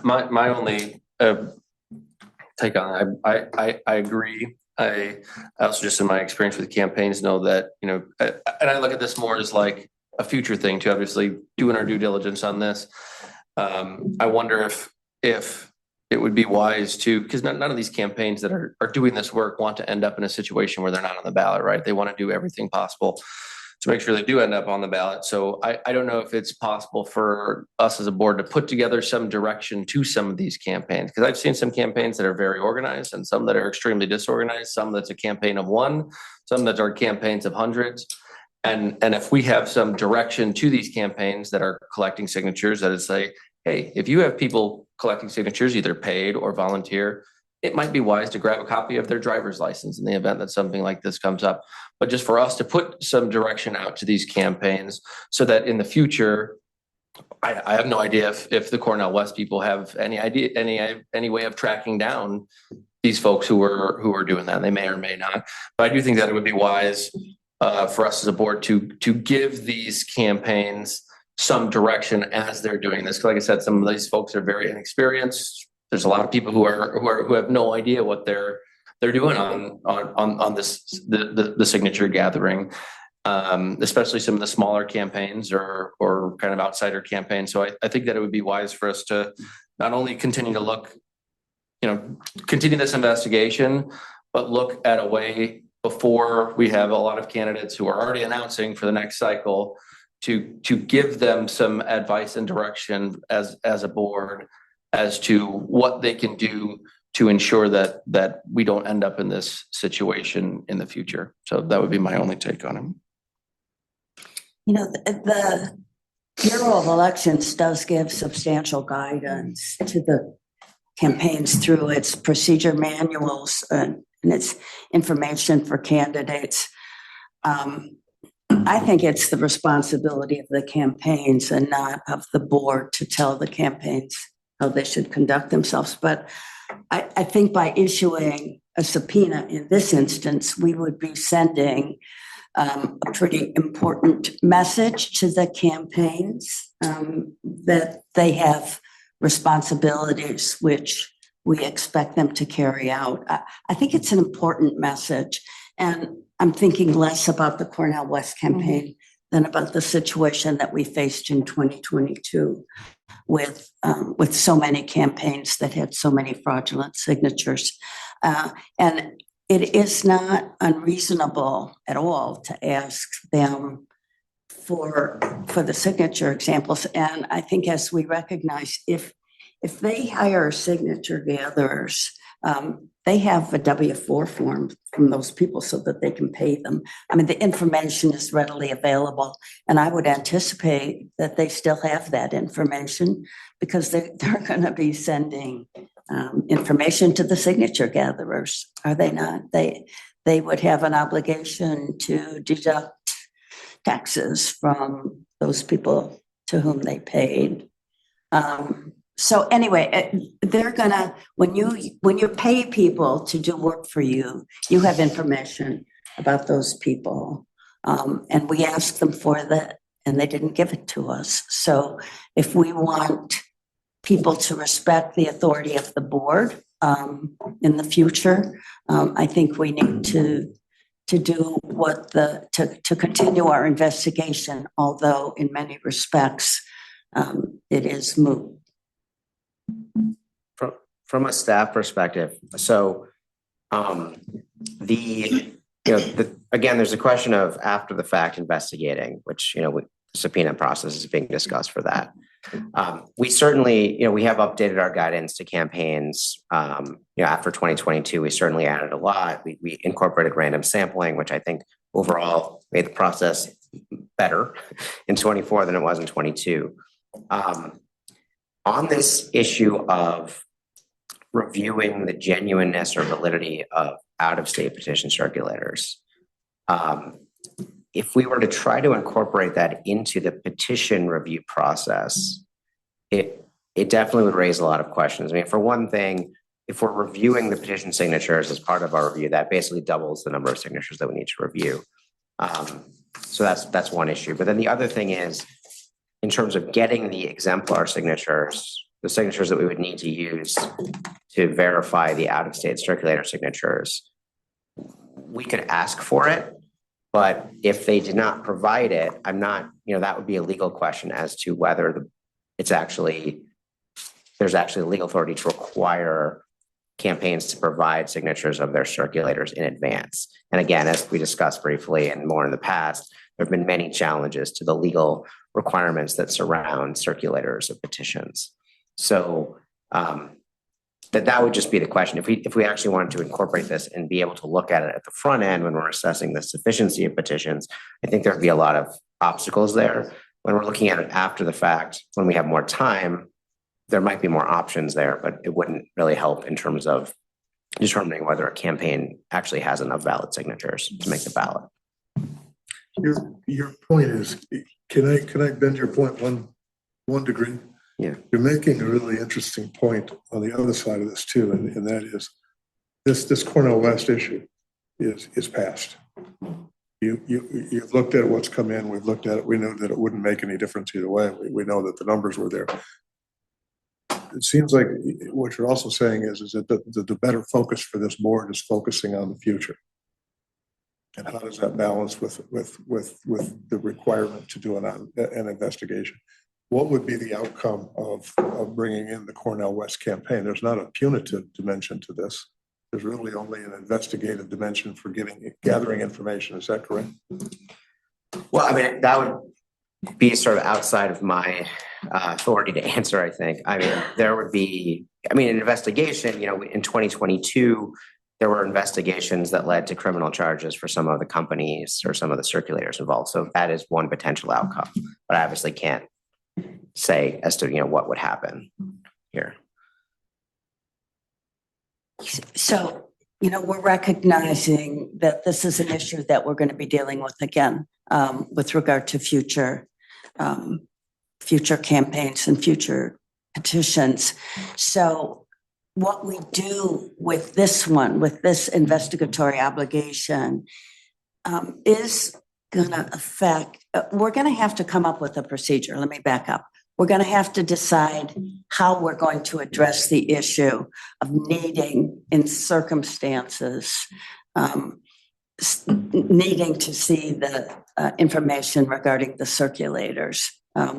My only take on it, I agree. I also, just in my experience with campaigns, know that, and I look at this more as like a future thing to obviously doing our due diligence on this. I wonder if it would be wise to, because none of these campaigns that are doing this work want to end up in a situation where they're not on the ballot, right? They want to do everything possible. to make sure they do end up on the ballot. So I don't know if it's possible for us as a board to put together some direction to some of these campaigns. Because I've seen some campaigns that are very organized and some that are extremely disorganized, some that's a campaign of one, some that are campaigns of hundreds. And if we have some direction to these campaigns that are collecting signatures, that is say, hey, if you have people collecting signatures, either paid or volunteer, it might be wise to grab a copy of their driver's license in the event that something like this comes up. But just for us to put some direction out to these campaigns so that in the future, I have no idea if the Cornell West people have any idea, any way of tracking down these folks who are doing that. They may or may not. But I do think that it would be wise for us as a board to give these campaigns some direction as they're doing this. Like I said, some of these folks are very inexperienced. There's a lot of people who have no idea what they're doing on this the signature gathering, especially some of the smaller campaigns or kind of outsider campaigns. So I think that it would be wise for us to not only continue to look, continue this investigation, but look at a way before we have a lot of candidates who are already announcing for the next cycle to give them some advice and direction as a board as to what they can do to ensure that we don't end up in this situation in the future. So that would be my only take on it. The Bureau of Elections does give substantial guidance to the campaigns through its procedure manuals and its information for candidates. I think it's the responsibility of the campaigns and not of the board to tell the campaigns how they should conduct themselves. But I think by issuing a subpoena in this instance, we would be sending a pretty important message to the campaigns that they have responsibilities which we expect them to carry out. I think it's an important message. And I'm thinking less about the Cornell West campaign than about the situation that we faced in 2022 with so many campaigns that had so many fraudulent signatures. And it is not unreasonable at all to ask them for the signature examples. And I think as we recognize, if they hire signature gatherers, they have a W-4 form from those people so that they can pay them. I mean, the information is readily available, and I would anticipate that they still have that information because they're going to be sending information to the signature gatherers, are they not? They would have an obligation to deduct taxes from those people to whom they paid. So anyway, they're gonna, when you pay people to do work for you, you have information about those people. And we asked them for that and they didn't give it to us. So if we want people to respect the authority of the board in the future, I think we need to do to continue our investigation, although in many respects it is moot. From a staff perspective, so again, there's a question of after the fact investigating, which the subpoena process is being discussed for that. We certainly, we have updated our guidance to campaigns. After 2022, we certainly added a lot. We incorporated random sampling, which I think overall made the process better in 24 than it was in 22. On this issue of reviewing the genuineness or validity of out-of-state petition circulators, if we were to try to incorporate that into the petition review process, it definitely would raise a lot of questions. I mean, for one thing, if we're reviewing the petition signatures as part of our review, that basically doubles the number of signatures that we need to review. So that's one issue. But then the other thing is, in terms of getting the exemplar signatures, the signatures that we would need to use to verify the out-of-state circulator signatures, we could ask for it, but if they did not provide it, that would be a legal question as to whether there's actually legal authority to require campaigns to provide signatures of their circulators in advance. And again, as we discussed briefly and more in the past, there have been many challenges to the legal requirements that surround circulators of petitions. So that would just be the question. If we actually wanted to incorporate this and be able to look at it at the front end when we're assessing the sufficiency of petitions, I think there'd be a lot of obstacles there. When we're looking at it after the fact, when we have more time, there might be more options there, but it wouldn't really help in terms of determining whether a campaign actually has enough valid signatures to make the ballot. Your point is, can I bend your point one degree? Yeah. You're making a really interesting point on the other side of this too, and that is this Cornell West issue is passed. You've looked at what's come in, we've looked at it, we know that it wouldn't make any difference either way. We know that the numbers were there. It seems like what you're also saying is that the better focus for this board is focusing on the future. And how does that balance with the requirement to do an investigation? What would be the outcome of bringing in the Cornell West campaign? There's not a punitive dimension to this. There's really only an investigative dimension for gathering information. Is that correct? Well, I mean, that would be sort of outside of my authority to answer, I think. I mean, there would be, an investigation, in 2022, there were investigations that led to criminal charges for some of the companies or some of the circulators involved. So that is one potential outcome, but I obviously can't say as to, what would happen here. So, we're recognizing that this is an issue that we're going to be dealing with again with regard to future campaigns and future petitions. So what we do with this one, with this investigatory obligation, is going to affect, we're going to have to come up with a procedure. Let me back up. We're going to have to decide how we're going to address the issue of needing, in circumstances, needing to see the information regarding the circulators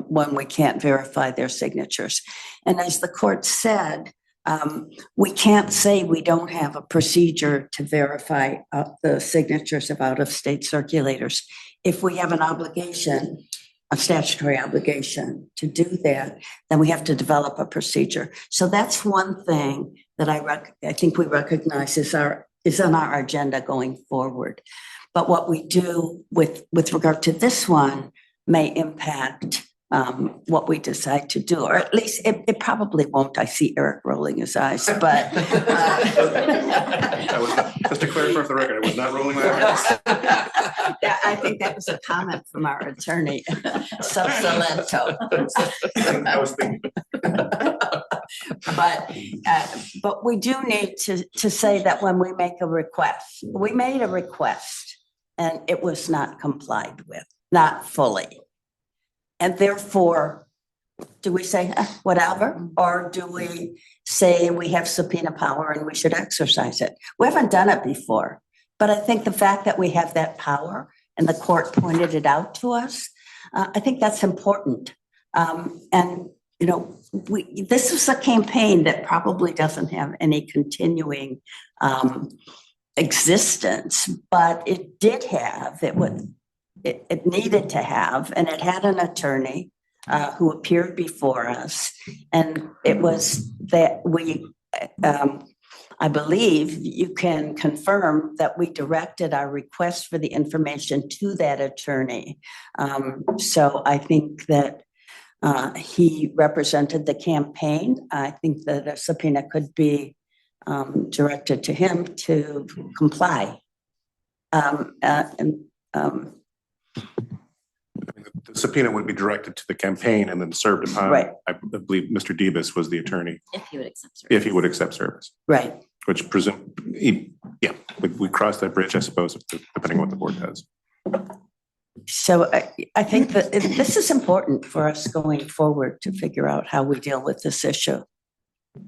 when we can't verify their signatures. And as the court said, we can't say we don't have a procedure to verify the signatures of out-of-state circulators. If we have an obligation, a statutory obligation to do that, then we have to develop a procedure. So that's one thing that I think we recognize is on our agenda going forward. But what we do with regard to this one may impact what we decide to do, or at least it probably won't. I see Eric rolling his eyes, but Just to clarify for the record, I was not rolling my eyes. yeah, I think that was a comment from our attorney, Salento. I was thinking. But we do need to say that when we make a request, we made a request and it was not complied with, not fully. And therefore, do we say whatever, or do we say we have subpoena power and we should exercise it? We haven't done it before, but I think the fact that we have that power and the court pointed it out to us, I think that's important. And this is a campaign that probably doesn't have any continuing existence, but it did have, it needed to have, and it had an attorney who appeared before us. And it was that I believe you can confirm that we directed our request for the information to that attorney. So I think that he represented the campaign. I think that a subpoena could be directed to him to comply. The subpoena would be directed to the campaign and then served upon. Right. I believe Mr. Debus was the attorney. If he would accept service. If he would accept service. Right. Which we cross that bridge, I suppose, depending on what the board does. So I think that this is important for us going forward to figure out how we deal with this issue.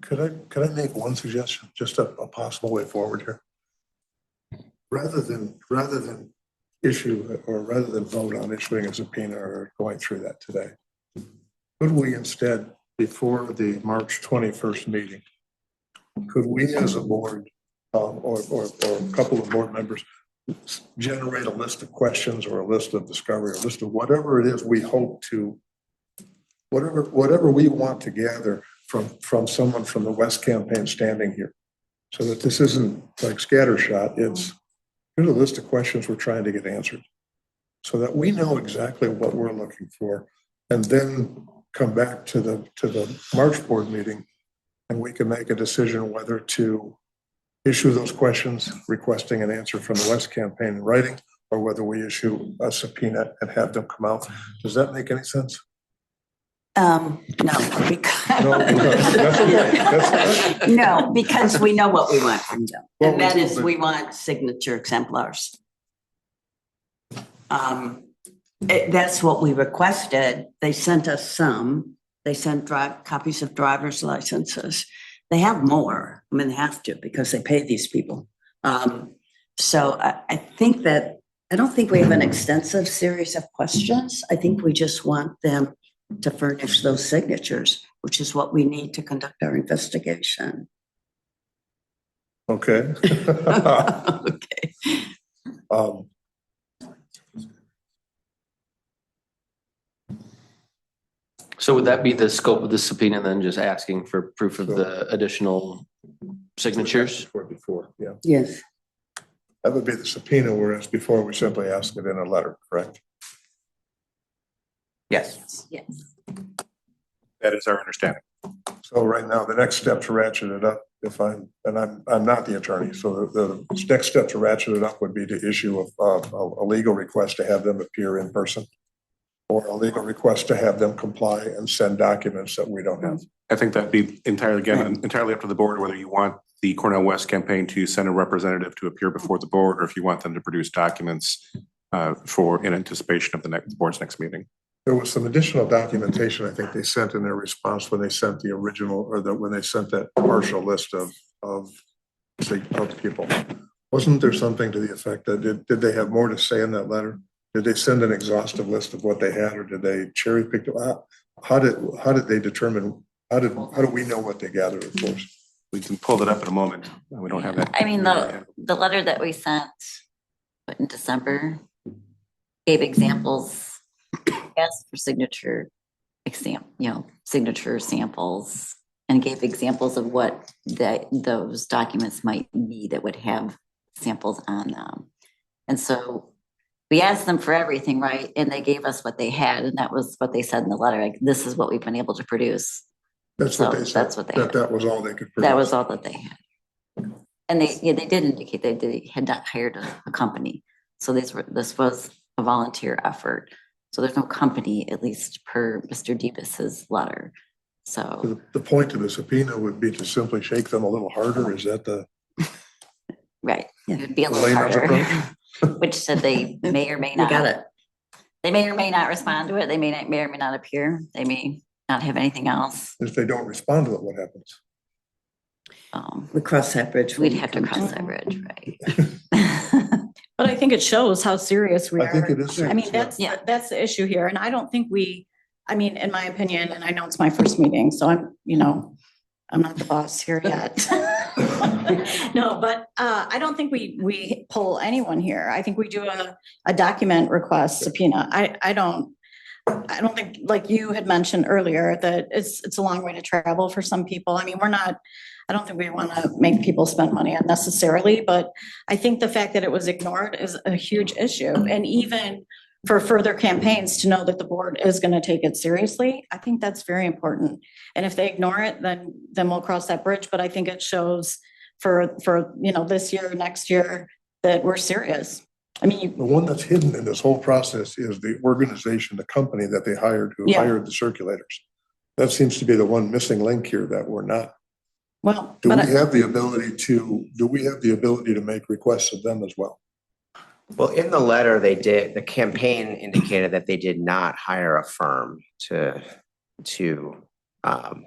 Could I make one suggestion, just a possible way forward here? Rather than issue, or rather than vote on issuing a subpoena or going through that today, could we instead, before the March 21st meeting, could we as a board or a couple of board members generate a list of questions or a list of discovery, a list of whatever it is we hope to, whatever we want to gather from someone from the West campaign standing here. So that this isn't like scattershot, here's a list of questions we're trying to get answered. So that we know exactly what we're looking for, and then come back to the March board meeting, and we can make a decision whether to issue those questions requesting an answer from the West campaign in writing, or whether we issue a subpoena and have them come out. Does that make any sense? No, No, because, that's okay. That's- no, because we know what we want from them. Well, And that we do, is, but- we want signature exemplars. That's what we requested. They sent us some. They sent copies of driver's licenses. They have more. I mean, they have to because they pay these people. So I think that, I don't think we have an extensive series of questions. I think we just want them to furnish those signatures, which is what we need to conduct our investigation. Okay. Okay. Um, So would that be the scope of the subpoena, then just asking for proof of the additional signatures? Before, yeah. Yes. That would be the subpoena, whereas before we simply ask it in a letter, correct? Yes. Yes. That is our understanding. So right now, the next step to ratchet it up, I'm not the attorney, so the next step to ratchet it up would be to issue a legal request to have them appear in person, or a legal request to have them comply and send documents that we don't have. I think that'd be entirely up to the board, whether you want the Cornell West campaign to send a representative to appear before the board, or if you want them to produce documents in anticipation of the board's next meeting. There was some additional documentation I think they sent in their response when they sent the original, or when they sent that partial list of people. Wasn't there something to the effect that did they have more to say in that letter? Did they send an exhaustive list of what they had, or did they cherry pick? How did they determine? How do we know what they gathered, of course? We can pull that up in a moment. We don't have that. I mean, the letter that we sent in December gave examples, asked for signature samples, and gave examples of what those documents might be that would have samples on them. And so we asked them for everything, right? And they gave us what they had, and that was what they said in the letter. Like, this is what we've been able to produce. That's what So they said. that's what they had. That was all they could produce. That was all that they had. And they did indicate they had not hired a company. So this was a volunteer effort. So there's no company, at least per Mr. Debus's letter. So, The point of the subpoena would be to simply shake them a little harder. Is that the right, it would be a little layman's harder, approach? which said they may or may You not. got it. They may or may not respond to it. They may or may not appear. They may not have anything else. If they don't respond to it, what happens? We cross that bridge. when We'd we have to come cross it. that bridge, right? But I think it shows how serious we I are. think it is I mean, serious, yeah. that's the issue here. And I don't think I mean, in my opinion, and I know it's my first meeting, so I'm not the boss here yet. No, but I don't think we pull anyone here. I think we do a document request subpoena. I don't think, like you had mentioned earlier, that it's a long way to travel for some people. I mean, I don't think we want to make people spend money unnecessarily, but I think the fact that it was ignored is a huge issue. And even for further campaigns to know that the board is going to take it seriously, I think that's very important. And if they ignore it, then we'll cross that bridge. But I think it shows for this year, next year, that we're serious. I mean, The one that's hidden in this whole process is the organization, the company that they hired, who Yeah. hired the circulators. That seems to be the one missing link here that we're not. well, Do we but have the ability to make requests of them as well? Well, in the letter, the campaign indicated that they did not hire a firm to Okay,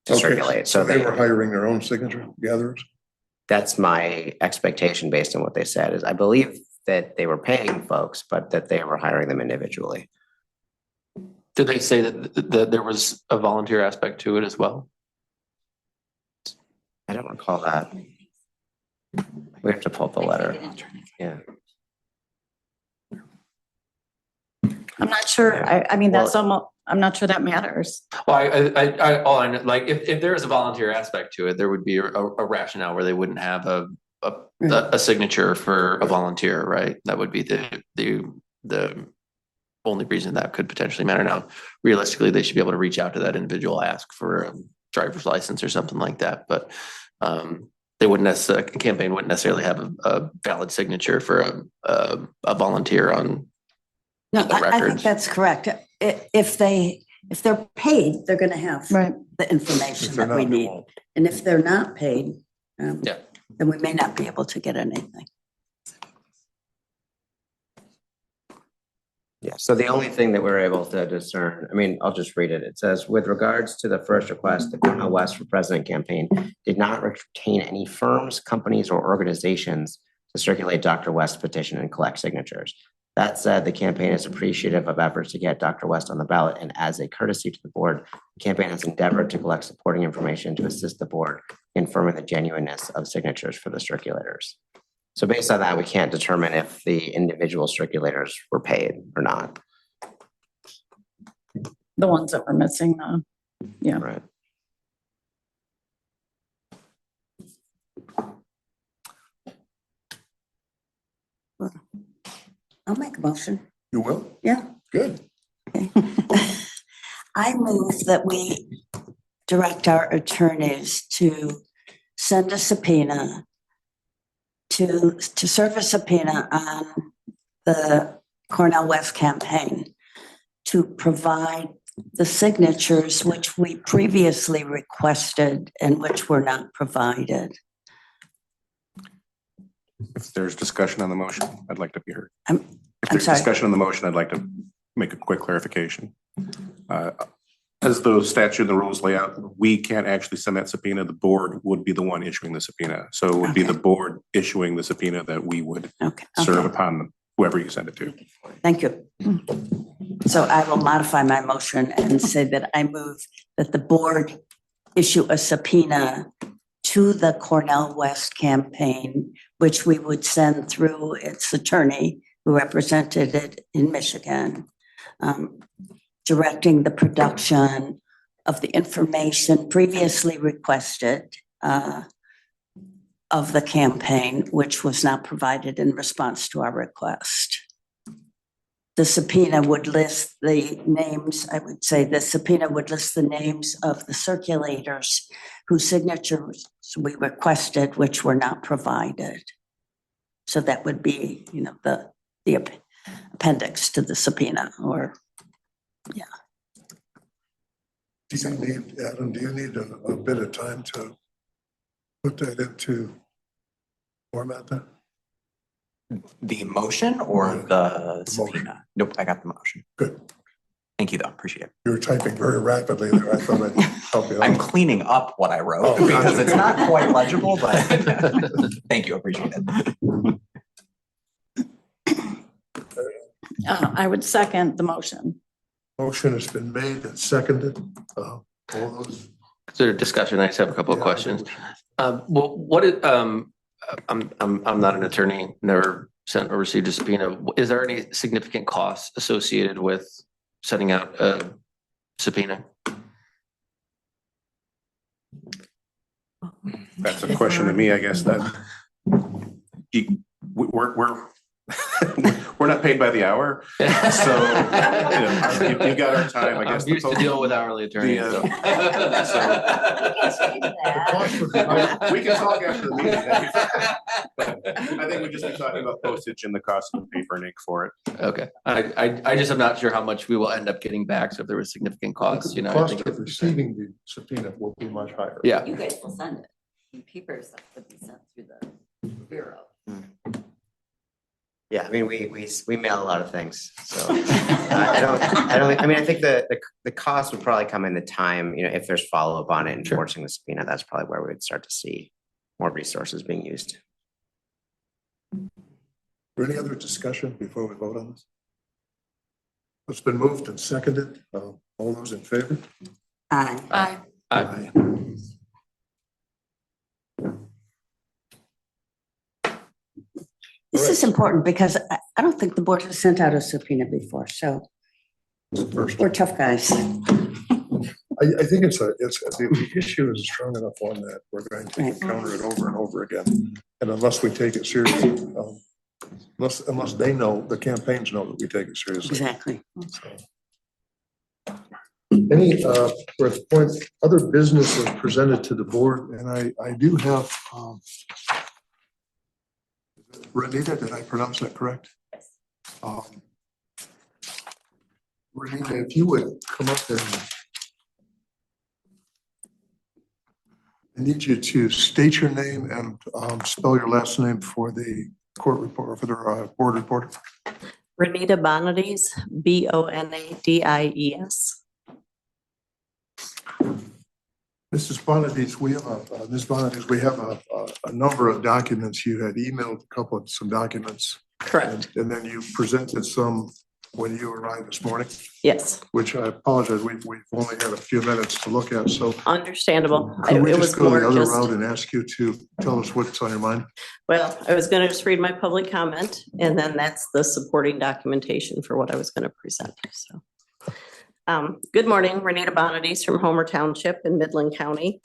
circulate. So So they were hiring their own signature gatherers? that's my expectation based on what they said, is I believe that they were paying folks, but that they were hiring them individually. Did they say that there was a volunteer aspect to it as well? I don't recall that. We have to pull up the letter. Yeah. I'm not sure. I mean, that's almost, I'm not sure that matters. Well, all I know, like, if there is a volunteer aspect to it, there would be a rationale where they wouldn't have a signature for a volunteer, right? That would be the only reason that could potentially matter. Now, realistically, they should be able to reach out to that individual, ask for a driver's license or something like that, but they wouldn't necessarily, a campaign wouldn't necessarily have a valid signature for a volunteer on No, the I think records. that's correct. If they're paid, they're going to have Right. the information If they're that we not, they need. won't. And if they're not paid, Yeah. then we may not be able to get anything. Yeah, so the only thing that we're able to discern, I mean, I'll just read it. It says, with regards to the first request, the Cornell West for President campaign did not retain any firms, companies, or organizations to circulate Dr. West's petition and collect signatures. That said, the campaign is appreciative of efforts to get Dr. West on the ballot, and as a courtesy to the board, the campaign has endeavored to collect supporting information to assist the board in confirming the genuineness of signatures for the circulators. So based on that, we can't determine if the individual circulators were paid or not. The ones that were missing, yeah. Right. I'll make a motion. You will? Yeah. Good. I move that we direct our attorneys to send a subpoena to serve a subpoena on the Cornell West campaign to provide the signatures which we previously requested and which were not provided. If there's discussion on the motion, I'd like to be heard. I'm If there's sorry. discussion on the motion, I'd like to make a quick clarification. As the statute and the rules lay out, we can't actually send that subpoena. The board would be the one issuing the subpoena. So it would be the Okay. board issuing the subpoena that we would Okay. serve Okay. upon whoever you send it to. Thank you. So I will modify my motion and say that I move that the board issue a subpoena to the Cornell West campaign, which we would send through its attorney who represented it in Michigan, directing the production of the information previously requested of the campaign, which was not provided in response to our request. The subpoena would list the names, I would say the subpoena would list the names of the circulators whose signatures we requested, which were not provided. So that would be, the appendix to the subpoena, or, Do you need, Adam, do you need a bit of time to put that into format then? The motion or the The motion. subpoena? Nope, I got the motion. Good. Thank you though, appreciate it. You were typing very rapidly there. I thought I'd help you I'm out. cleaning up what I wrote Oh, because it's not quite legible, but thank you, appreciate it. I would second the motion. Motion has been made and seconded. All those. Consider discussion. I just have a couple of Yeah, questions. Well, what is, I'm not an attorney, never sent or received a subpoena. Is there any significant costs associated with sending out a subpoena? That's a question to me, I guess, that we're not paid by the hour. So, you've got our time, I guess. I'm used to deal with hourly attorneys. The, so. We can talk after the meeting. I think we just be talking about postage and the cost of paper and ink for it. Okay, I just am not sure how much we will end up getting back. So if there was significant costs, The I cost think. of receiving the subpoena will be much higher. Yeah, You guys will send it. And paper stuff would be sent through the bureau. Yeah, I mean, we mail a lot of things, so I mean, I think the cost would probably come in the time, if there's follow-up on it and Sure. enforcing the subpoena, that's probably where we would start to see more resources being used. Any other discussion before we vote on this? It's been moved and seconded. All those in favor? Aye. I, This is important because I don't think the board has sent out a subpoena before, so First. We're tough guys. I think the issue is a strong enough one that we're going to Right. encounter it over and over again. And unless we take it seriously, unless they know, the campaigns know that we take it seriously. Exactly. So. Any, for the point, other business was presented to the board, and I do have, Renita, did I pronounce that correct? Yes. Renita, if you would come up and I need you to state your name and spell your last name for the court report, for the board report. Renita Bonadies, Bonadies. Mrs. Bonadies, Ms. Bonadies, we have a number of documents. You had emailed some documents. Correct. And then you presented some when you arrived this morning, Yes, which I apologize, we've only had a few minutes to look at, so. understandable. Could we It just was go the more other just, route and ask you to tell us what's on your mind? well, I was going to just read my public comment and then that's the supporting documentation for what I was going to present. So, good morning, Renita Bonadies from Homer Township in Midland County.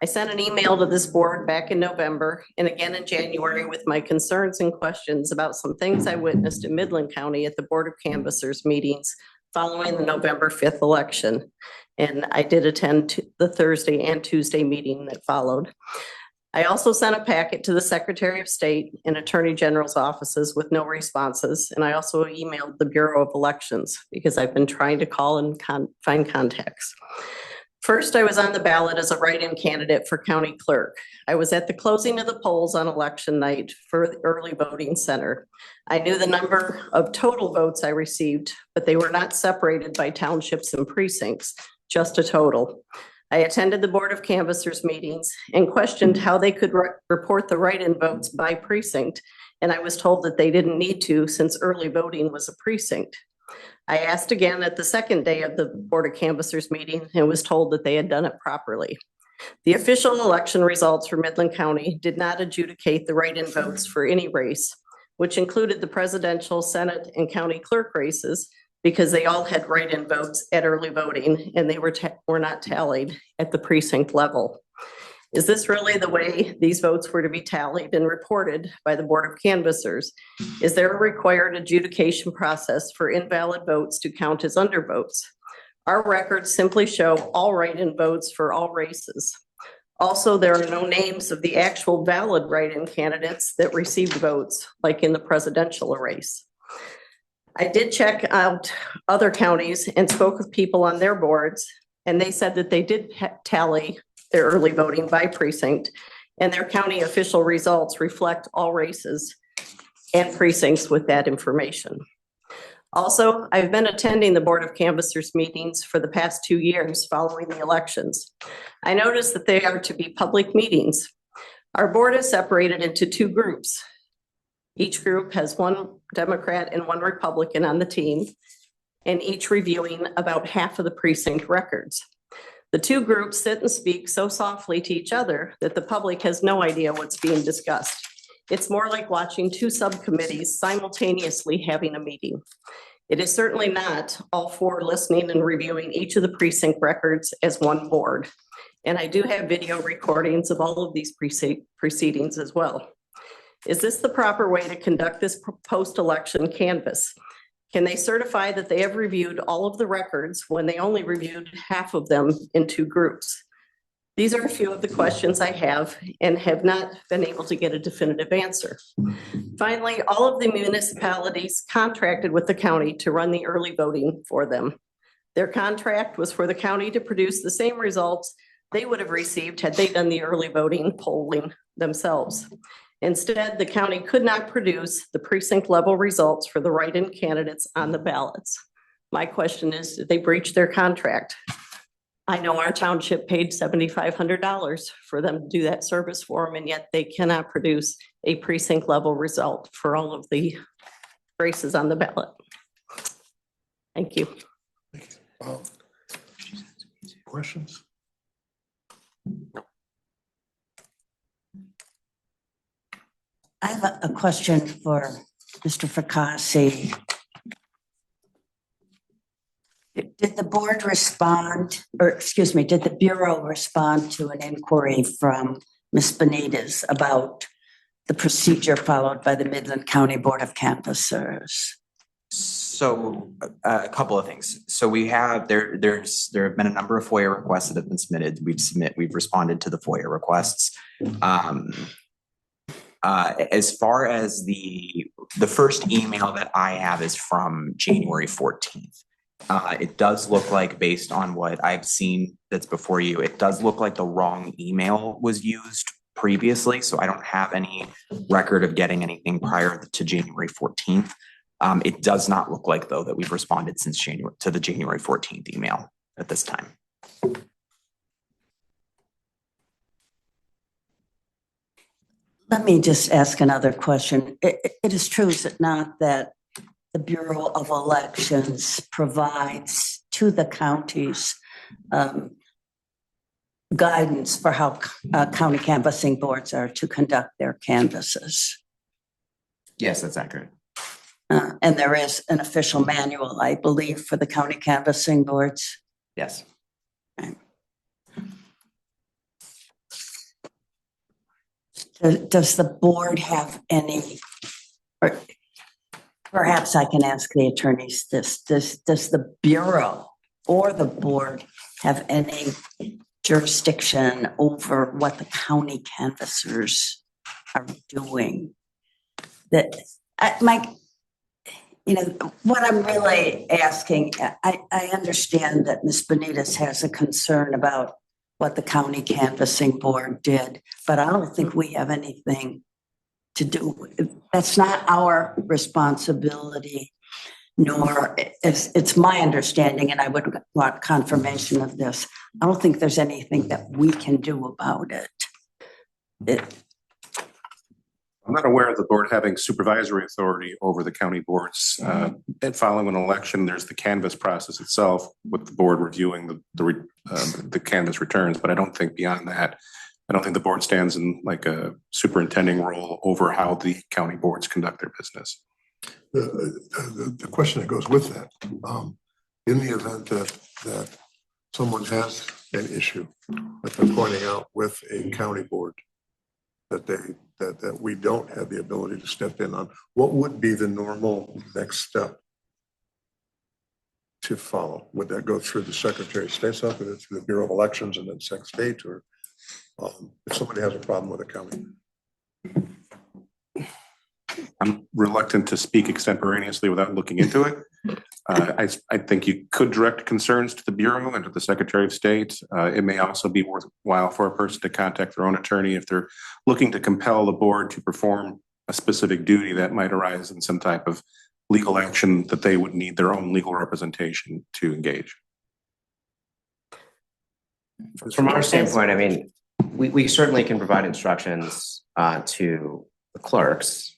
I sent an email to this board back in November and again in January with my concerns and questions about some things I witnessed in Midland County at the Board of Canvassers meetings following the November 5th election. And I did attend the Thursday and Tuesday meeting that followed. I also sent a packet to the Secretary of State and Attorney General's offices with no responses. And I also emailed the Bureau of Elections because I've been trying to call and find contacts. First, I was on the ballot as a write-in candidate for county clerk. I was at the closing of the polls on election night for the early voting center. I knew the number of total votes I received, but they were not separated by townships and precincts, just a total. I attended the Board of Canvassers meetings and questioned how they could report the write-in votes by precinct, and I was told that they didn't need to since early voting was a precinct. I asked again at the second day of the Board of Canvassers meeting and was told that they had done it properly. The official election results for Midland County did not adjudicate the write-in votes for any race, which included the presidential, Senate, and county clerk races, because they all had write-in votes at early voting and they were not tallied at the precinct level. Is this really the way these votes were to be tallied and reported by the Board of Canvassers? Is there a required adjudication process for invalid votes to count as undervotes? Our records simply show all write-in votes for all races. Also, there are no names of the actual valid write-in candidates that received votes, like in the presidential race. I did check out other counties and spoke with people on their boards, and they said that they did tally their early voting by precinct, and their county official results reflect all races and precincts with that information. Also, I've been attending the Board of Canvassers meetings for the past 2 years following the elections. I noticed that they are to be public meetings. Our board is separated into 2 groups. Each group has 1 Democrat and 1 Republican on the team, and each reviewing about half of the precinct records. The 2 groups sit and speak so softly to each other that the public has no idea what's being discussed. It's more like watching 2 subcommittees simultaneously having a meeting. It is certainly not all 4 listening and reviewing each of the precinct records as 1 board. And I do have video recordings of all of these proceedings as well. Is this the proper way to conduct this post-election canvass? Can they certify that they have reviewed all of the records when they only reviewed half of them in 2 groups? These are a few of the questions I have and have not been able to get a definitive answer. Finally, all of the municipalities contracted with the county to run the early voting for them. Their contract was for the county to produce the same results they would have received had they done the early voting polling themselves. Instead, the county could not produce the precinct level results for the write-in candidates on the ballots. My question is, did they breach their contract? I know our township paid $7,500 for them to do that service for them, and yet they cannot produce a precinct level result for all of the races on the ballot. Thank you. Questions? I have a question for Mr. Fracassi. Did the board respond, or excuse me, did the Bureau respond to an inquiry from Ms. Benitez about the procedure followed by the Midland County Board of Canvassers? So a couple of things. So we have, there have been a number of FOIA requests that have been submitted. We've responded to the FOIA requests. As far as the first email that I have is from January 14th. It does look like, based on what I've seen that's before you, it does look like the wrong email was used previously. So I don't have any record of getting anything prior to January 14th. It does not look like, though, that we've responded since January to the January 14th email at this time. Let me just ask another question. It is true, is it not, that the Bureau of Elections provides to the counties guidance for how county canvassing boards are to conduct their canvasses? Yes, that's accurate. And there is an official manual, I believe, for the county canvassing boards. Yes. Does the board have any, or perhaps I can ask the attorneys this, does the Bureau or the board have any jurisdiction over what the county canvassers are doing? That, Mike, you know, what I'm really asking, I understand that Ms. Benitez has a concern about what the county canvassing board did, but I don't think we have anything to do. That's not our responsibility, nor it's my understanding, and I would want confirmation of this. I don't think there's anything that we can do about it. I'm not aware of the board having supervisory authority over the county boards. And following an election, there's the canvass process itself with the board reviewing the canvass returns. But I don't think beyond that, I don't think the board stands in like a superintending role over how the county boards conduct their business. The question that goes with that, in the event that someone has an issue that they're pointing out with a county board that we don't have the ability to step in on, what would be the normal next step to follow? Would that go through the Secretary of State's office, or through the Bureau of Elections and then Sec State, or if somebody has a problem with a county? I'm reluctant to speak extemporaneously without looking into it. I think you could direct concerns to the Bureau and to the Secretary of State. It may also be worthwhile for a person to contact their own attorney if they're looking to compel the board to perform a specific duty that might arise in some type of legal action that they would need their own legal representation to engage. From our standpoint, I mean, we certainly can provide instructions to the clerks.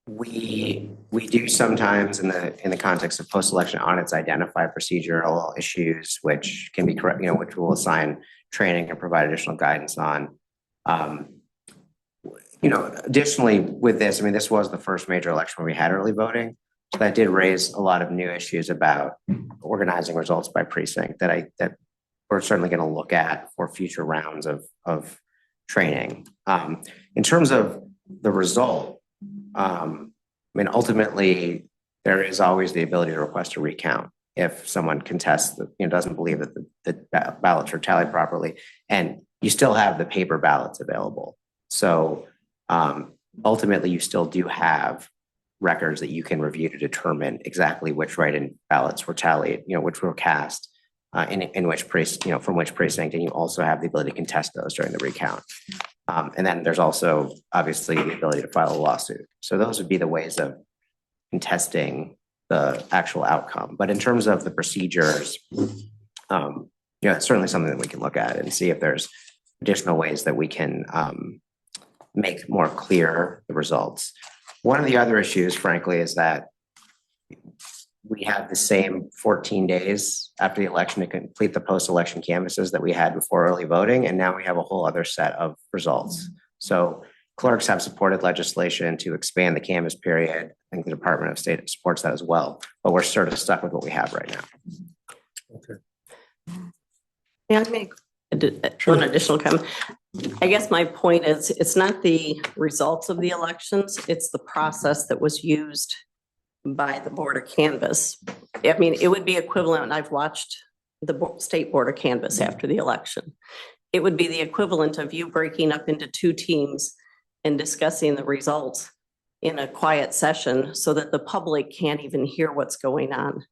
We do sometimes in the context of post-election audits identify procedural issues which can be correct, which we'll assign training and provide additional guidance on. Additionally with this, I mean, this was the first major election where we had early voting. So that did raise a lot of new issues about organizing results by precinct that we're certainly going to look at for future rounds of training. In terms of the result, I mean, ultimately, there is always the ability to request a recount if someone contests, doesn't believe that the ballots are tallied properly, and you still have the paper ballots available. So ultimately, you still do have records that you can review to determine exactly which write-in ballots were tallied, which were cast in which precinct, from which precinct, and you also have the ability to contest those during the recount. And then there's also obviously the ability to file a lawsuit. So those would be the ways of contesting the actual outcome. But in terms of the procedures, it's certainly something that we can look at and see if there's additional ways that we can make more clear the results. One of the other issues, frankly, is that we have the same 14 days after the election to complete the post-election canvases that we had before early voting, and now we have a whole other set of results. So clerks have supported legislation to expand the canvas period. I think the Department of State supports that as well, but we're sort of stuck with what we have right now. Okay. May I make one additional comment? I guess my point is, it's not the results of the elections, it's the process that was used by the Board of Canvas. I mean, it would be equivalent, and I've watched the State Board of Canvas after the election. It would be the equivalent of you breaking up into two teams and discussing the results in a quiet session so that the public can't even hear what's going on.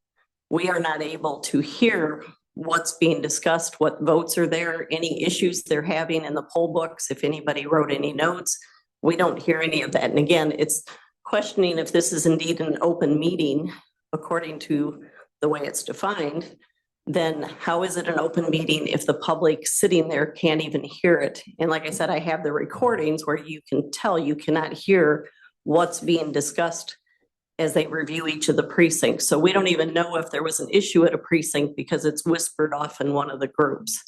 We are not able to hear what's being discussed, what votes are there, any issues they're having in the poll books, if anybody wrote any notes. We don't hear any of that. And again, it's questioning if this is indeed an open meeting according to the way it's defined. Then how is it an open meeting if the public sitting there can't even hear it? And like I said, I have the recordings where you can tell you cannot hear what's being discussed as they review each of the precincts. So we don't even know if there was an issue at a precinct because it's whispered off in one of the groups.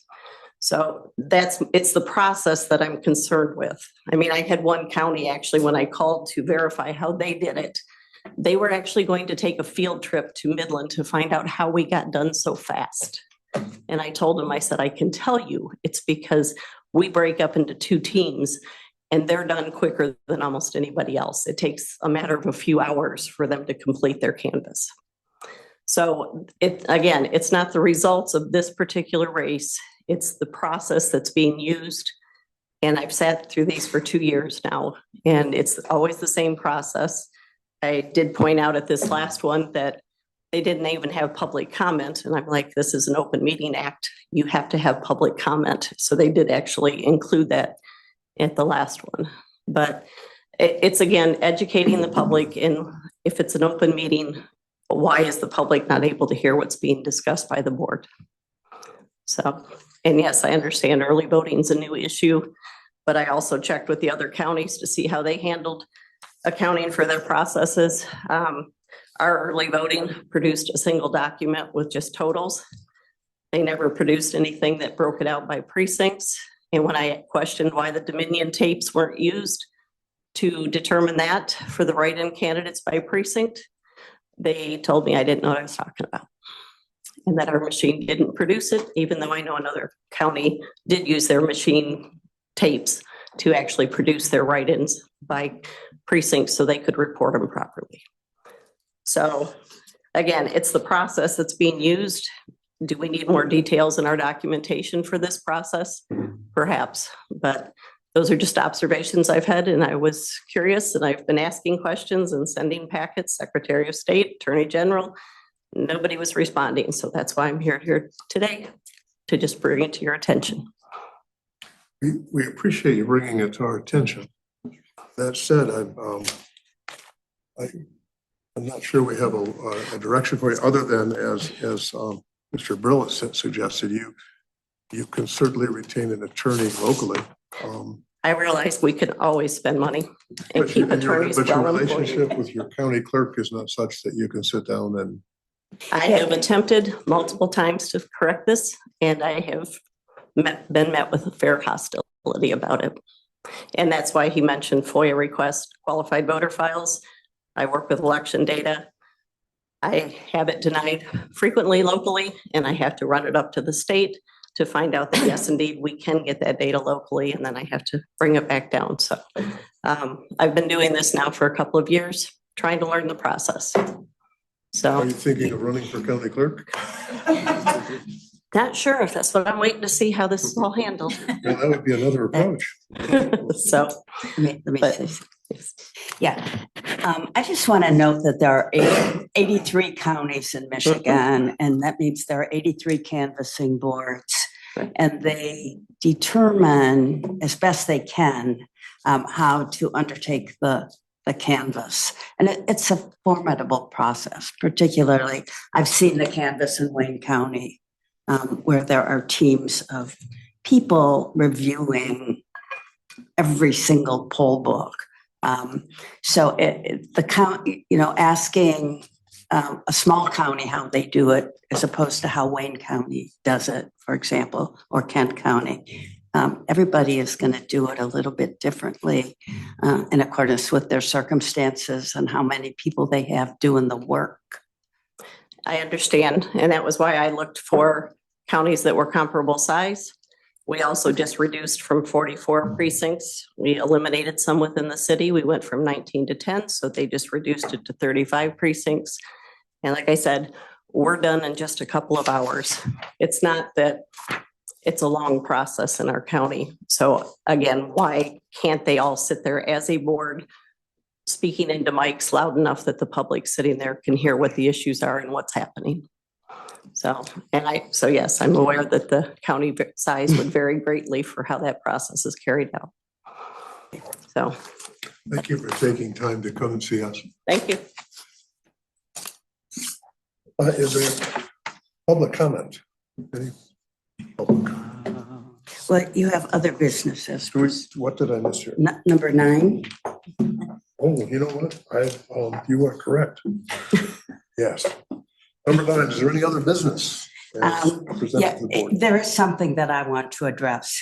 So it's the process that I'm concerned with. I mean, I had one county actually, when I called to verify how they did it, they were actually going to take a field trip to Midland to find out how we got done so fast. And I told them, I said, I can tell you it's because we break up into two teams and they're done quicker than almost anybody else. It takes a matter of a few hours for them to complete their canvas. So again, it's not the results of this particular race. It's the process that's being used. And I've sat through these for 2 years now, and it's always the same process. I did point out at this last one that they didn't even have public comment. And I'm like, this is an open meeting act. You have to have public comment. So they did actually include that at the last one. But it's again, educating the public in if it's an open meeting, why is the public not able to hear what's being discussed by the board? So, and yes, I understand early voting is a new issue, but I also checked with the other counties to see how they handled accounting for their processes. Our early voting produced a single document with just totals. They never produced anything that broke it out by precincts. And when I questioned why the Dominion tapes weren't used to determine that for the write-in candidates by precinct, they told me I didn't know what I was talking about. And that our machine didn't produce it, even though I know another county did use their machine tapes to actually produce their write-ins by precincts so they could report them properly. So again, it's the process that's being used. Do we need more details in our documentation for this process? Perhaps, but those are just observations I've had, and I was curious, and I've been asking questions and sending packets, Secretary of State, Attorney General. Nobody was responding, so that's why I'm here today, to just bring it to your attention. We appreciate you bringing it to our attention. That said, I'm not sure we have a direction for you other than as Mr. Brill has suggested, you can certainly retain an attorney locally. I realize we can always spend money and keep attorneys but your well relationship employed. with your county clerk is not such that you can sit down and. I have attempted multiple times to correct this, and I have been met with a fair hostility about it. And that's why he mentioned FOIA request, qualified voter files. I work with election data. I have it denied frequently locally, and I have to run it up to the state to find out that yes, indeed, we can get that data locally, and then I have to bring it back down. So I've been doing this now for a couple of years, trying to learn the process. So Are you thinking of running for county clerk? not sure if that's what I'm waiting to see how this is all handled. Well, that would be another approach. So, Let me but- say something. Yeah, I just want to note that there are 83 counties in Michigan, and that means there are 83 canvassing boards. And they determine as best they can how to undertake the canvas. And it's a formidable process. Particularly, I've seen the canvas in Wayne County where there are teams of people reviewing every single poll book. So the county, asking a small county how they do it as opposed to how Wayne County does it, for example, or Kent County, Everybody is going to do it a little bit differently in accordance with their circumstances and how many people they have doing the work. I understand, and that was why I looked for counties that were comparable size. We also just reduced from 44 precincts. We eliminated some within the city. We went from 19 to 10, so they just reduced it to 35 precincts. And like I said, we're done in just a couple of hours. It's not that it's a long process in our county. So again, why can't they all sit there as a board speaking into mics loud enough that the public sitting there can hear what the issues are and what's happening? So yes, I'm aware that the county size would vary greatly for how that process is carried out. So. Thank you for taking time to come and see us. Thank you. Is there public comment? Any public comment? Well, you have other businesses. What did I miss here? Number 9. Oh, you know what? You are correct. Yes. Number 9, is there any other business? Yeah, there is something that I want to address.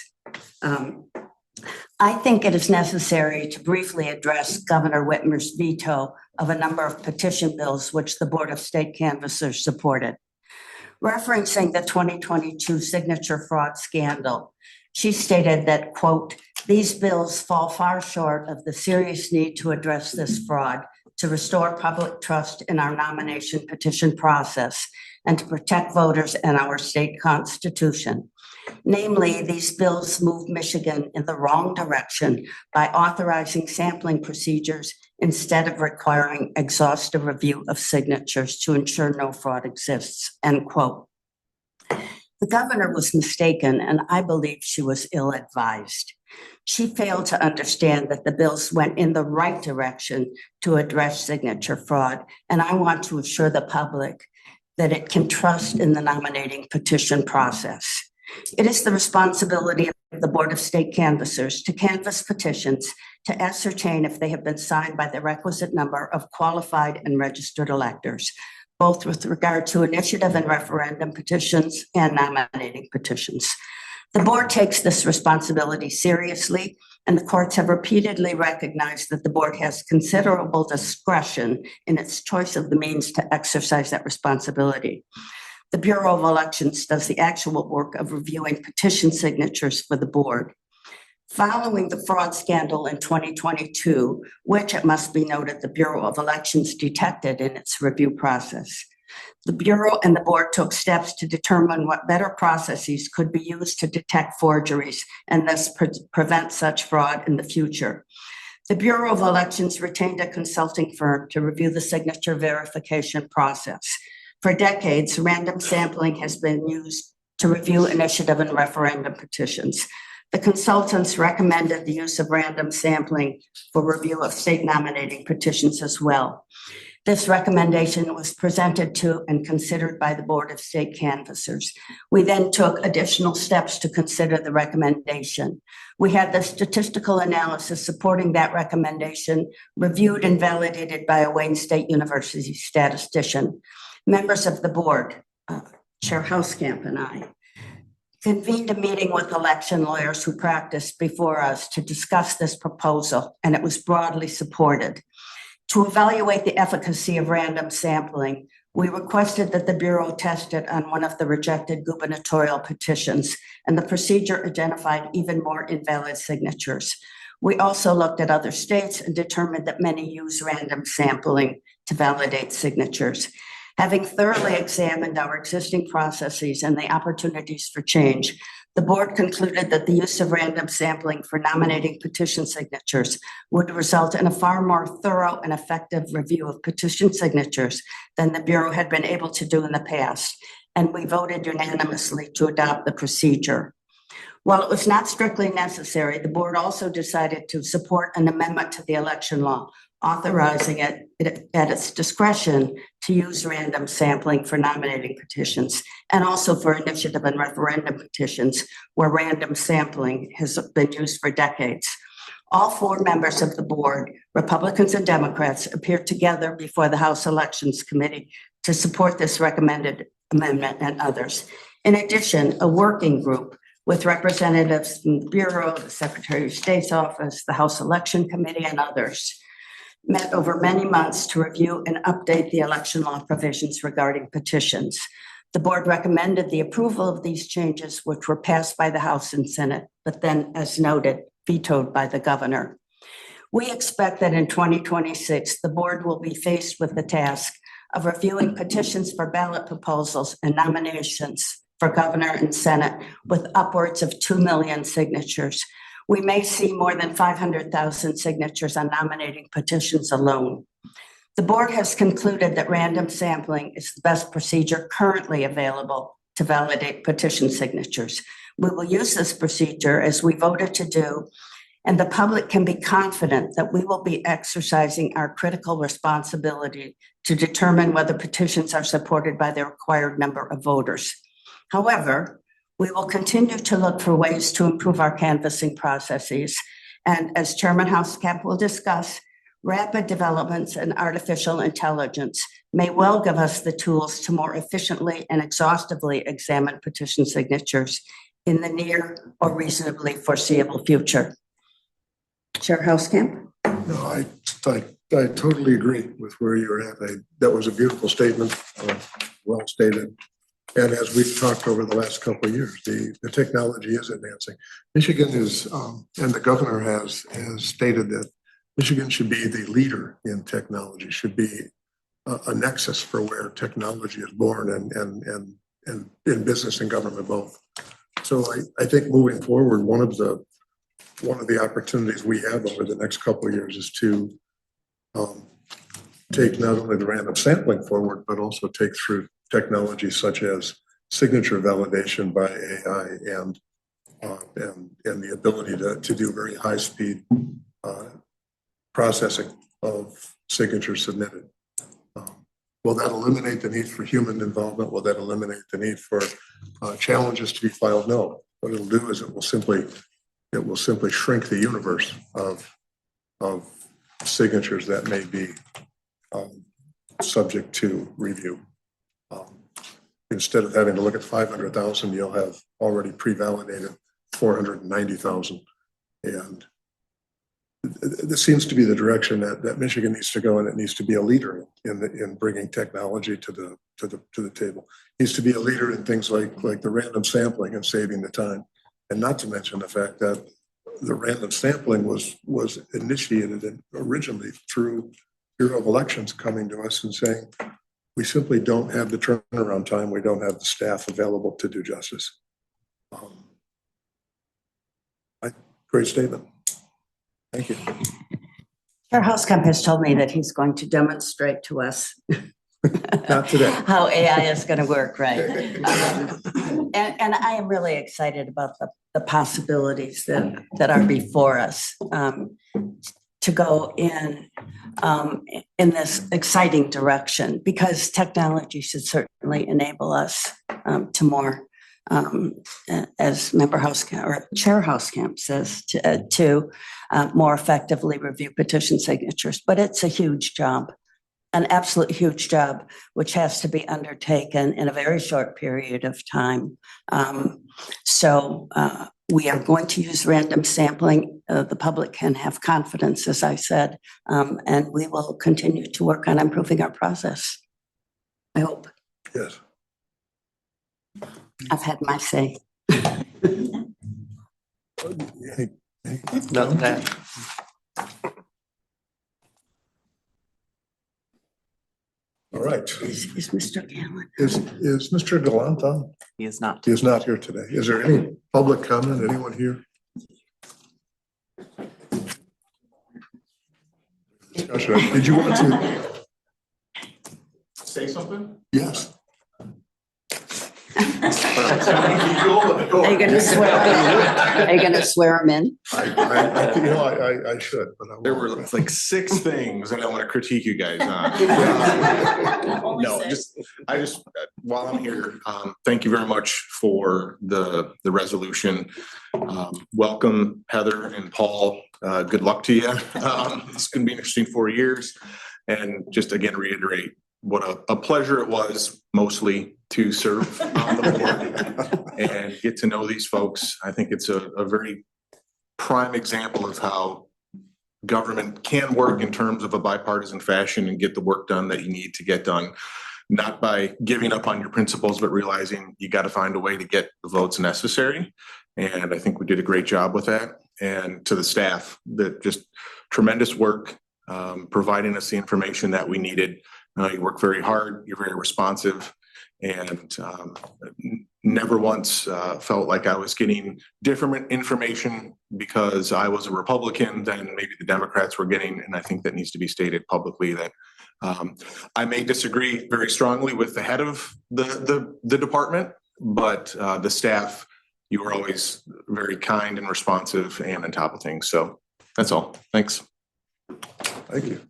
I think it is necessary to briefly address Governor Whitmer's veto of a number of petition bills which the Board of State Canvassers supported. Referencing the 2022 signature fraud scandal, she stated that, quote, "These bills fall far short of the serious need to address this fraud, to restore public trust in our nomination petition process, and to protect voters and our state constitution. Namely, these bills move Michigan in the wrong direction by authorizing sampling procedures instead of requiring exhaustive review of signatures to ensure no fraud exists," end quote. The governor was mistaken, and I believe she was ill-advised. She failed to understand that the bills went in the right direction to address signature fraud, and I want to assure the public that it can trust in the nominating petition process. It is the responsibility of the Board of State Canvassers to canvass petitions to ascertain if they have been signed by the requisite number of qualified and registered electors, both with regard to initiative and referendum petitions and nominating petitions. The board takes this responsibility seriously, and the courts have repeatedly recognized that the board has considerable discretion in its choice of the means to exercise that responsibility. The Bureau of Elections does the actual work of reviewing petition signatures for the board. Following the fraud scandal in 2022, which it must be noted the Bureau of Elections detected in its review process, the Bureau and the board took steps to determine what better processes could be used to detect forgeries and thus prevent such fraud in the future. The Bureau of Elections retained a consulting firm to review the signature verification process. For decades, random sampling has been used to review initiative and referendum petitions. The consultants recommended the use of random sampling for review of state nominating petitions as well. This recommendation was presented to and considered by the Board of State Canvassers. We then took additional steps to consider the recommendation. We had the statistical analysis supporting that recommendation reviewed and validated by a Wayne State University statistician. Members of the board, Chair Hauskamp and I, convened a meeting with election lawyers who practiced before us to discuss this proposal, and it was broadly supported. To evaluate the efficacy of random sampling, we requested that the Bureau test it on one of the rejected gubernatorial petitions, and the procedure identified even more invalid signatures. We also looked at other states and determined that many use random sampling to validate signatures. Having thoroughly examined our existing processes and the opportunities for change, the board concluded that the use of random sampling for nominating petition signatures would result in a far more thorough and effective review of petition signatures than the Bureau had been able to do in the past, and we voted unanimously to adopt the procedure. While it was not strictly necessary, the board also decided to support an amendment to the election law, authorizing it at its discretion to use random sampling for nominating petitions and also for initiative and referendum petitions where random sampling has been used for decades. All 4 members of the board, Republicans and Democrats, appeared together before the House Elections Committee to support this recommended amendment and others. In addition, a working group with representatives from the Bureau, the Secretary of State's office, the House Election Committee, and others, met over many months to review and update the election law provisions regarding petitions. The board recommended the approval of these changes, which were passed by the House and Senate, but then, as noted, vetoed by the governor. We expect that in 2026, the board will be faced with the task of reviewing petitions for ballot proposals and nominations for governor and Senate with upwards of 2 million signatures. We may see more than 500,000 signatures on nominating petitions alone. The board has concluded that random sampling is the best procedure currently available to validate petition signatures. We will use this procedure as we voted to do, and the public can be confident that we will be exercising our critical responsibility to determine whether petitions are supported by the required number of voters. However, we will continue to look for ways to improve our canvassing processes. And as Chairman Hauskamp will discuss, rapid developments in artificial intelligence may well give us the tools to more efficiently and exhaustively examine petition signatures in the near or reasonably foreseeable future. Chair Hauskamp? No, I totally agree with where you're at. That was a beautiful statement, well stated. And as we've talked over the last couple of years, the technology is advancing. Michigan is, and the governor has stated that Michigan should be the leader in technology, should be a nexus for where technology is born and in business and government both. So I think moving forward, one of the opportunities we have over the next couple of years is to take not only the random sampling forward, but also take through technologies such as signature validation by AI and the ability to do very high speed processing of signatures submitted. Will that eliminate the need for human involvement? Will that eliminate the need for challenges to be filed? No. What it'll do is it will simply shrink the universe of signatures that may be subject to review. Instead of having to look at 500,000, you'll have already pre-validated 490,000. And this seems to be the direction that Michigan needs to go, and it needs to be a leader in bringing technology to the table. It needs to be a leader in things like the random sampling and saving the time, and not to mention the fact that the random sampling was initiated originally through Bureau of Elections coming to us and saying, we simply don't have the turnaround time. We don't have the staff available to do justice. Great statement. Thank you. Chair Hauskamp has told me that he's going to demonstrate to us Not today. how AI is going to work, right? And I am really excited about the possibilities that are before us to go in this exciting direction, because technology should certainly enable us to more, as Member Hauskamp or Chair Hauskamp says, to more effectively review petition signatures. But it's a huge job, an absolute huge job, which has to be undertaken in a very short period of time. So we are going to use random sampling. The public can have confidence, as I said, and we will continue to work on improving our process. I hope. Yes. I've had my say. Not that. All right. Is Mr. Gallant? Is Mr. Gallant on? He is not. He is not here today. Is there any public comment? Anyone here? Discussion. Did you want to Say something? Yes. Are you going to swear? Are you going to swear him in? I should, but I won't. There were like 6 things that I want to critique you guys on. No, I just, while I'm here, thank you very much for the resolution. Welcome, Heather and Paul. Good luck to you. It's going to be an interesting 4 years. And just again, reiterate what a pleasure it was mostly to serve on the board and get to know these folks. I think it's a very prime example of how government can work in terms of a bipartisan fashion and get the work done that you need to get done. Not by giving up on your principles, but realizing you got to find a way to get the votes necessary. And I think we did a great job with that. And to the staff, that just tremendous work, providing us the information that we needed. You work very hard, you're very responsive, and never once felt like I was getting different information because I was a Republican than maybe the Democrats were getting. And I think that needs to be stated publicly that I may disagree very strongly with the head of the department, but the staff, you were always very kind and responsive and on top of things. So that's all. Thanks. Thank you.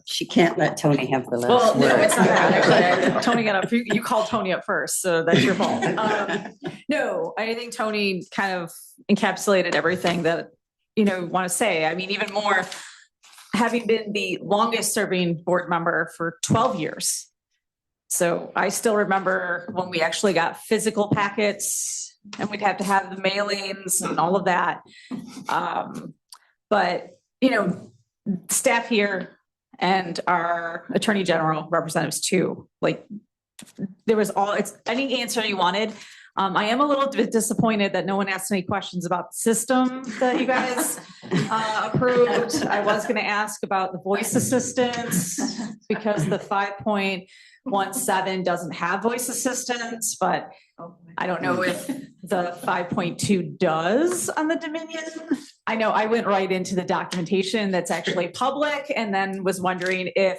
She can't let Tony have the Well, last no, word. it's not that. Actually, Tony got up, you called Tony up first, so that's your fault. No, I think Tony kind of encapsulated everything that, want to say. I mean, even more, having been the longest serving board member for 12 years. So I still remember when we actually got physical packets and we'd have to have the mailings and all of that. But, staff here and our attorney general representatives too, like there was it's any answer you wanted. I am a little bit disappointed that no one asked any questions about the system that you guys approved. I was going to ask about the voice assistants because the 5.17 doesn't have voice assistants, but I don't know if the 5.2 does on the Dominion. I know I went right into the documentation that's actually public and then was wondering if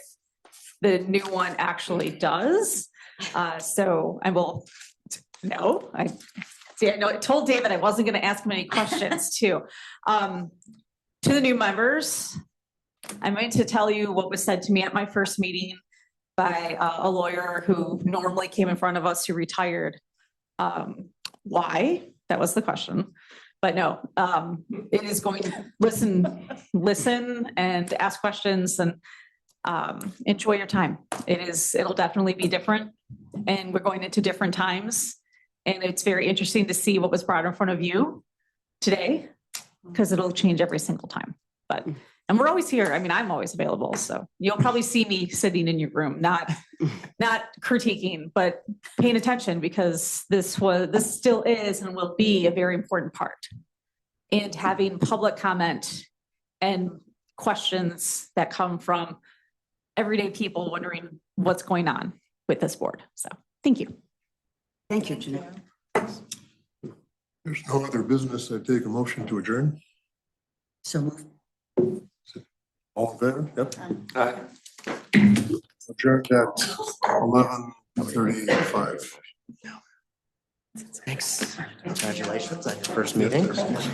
the new one actually does. So I will. No, I told David I wasn't going to ask him any questions too. To the new members, I'm going to tell you what was said to me at my first meeting by a lawyer who normally came in front of us who retired. Why? That was the question. But no, it is going to listen and ask questions and enjoy your time. It'll definitely be different. And we're going into different times. And it's very interesting to see what was brought in front of you today, because it'll change every single time. And we're always here. I mean, I'm always available. So you'll probably see me sitting in your room, not critiquing, but paying attention, because this still is and will be a very important part. And having public comment and questions that come from everyday people wondering what's going on with this board. So thank you. Thank you, Jeanette. There's no other business. I take a motion to adjourn. So moved. All in favor? Yep. Aye. Adjourned at 11:35. Thanks. Congratulations on your first meeting.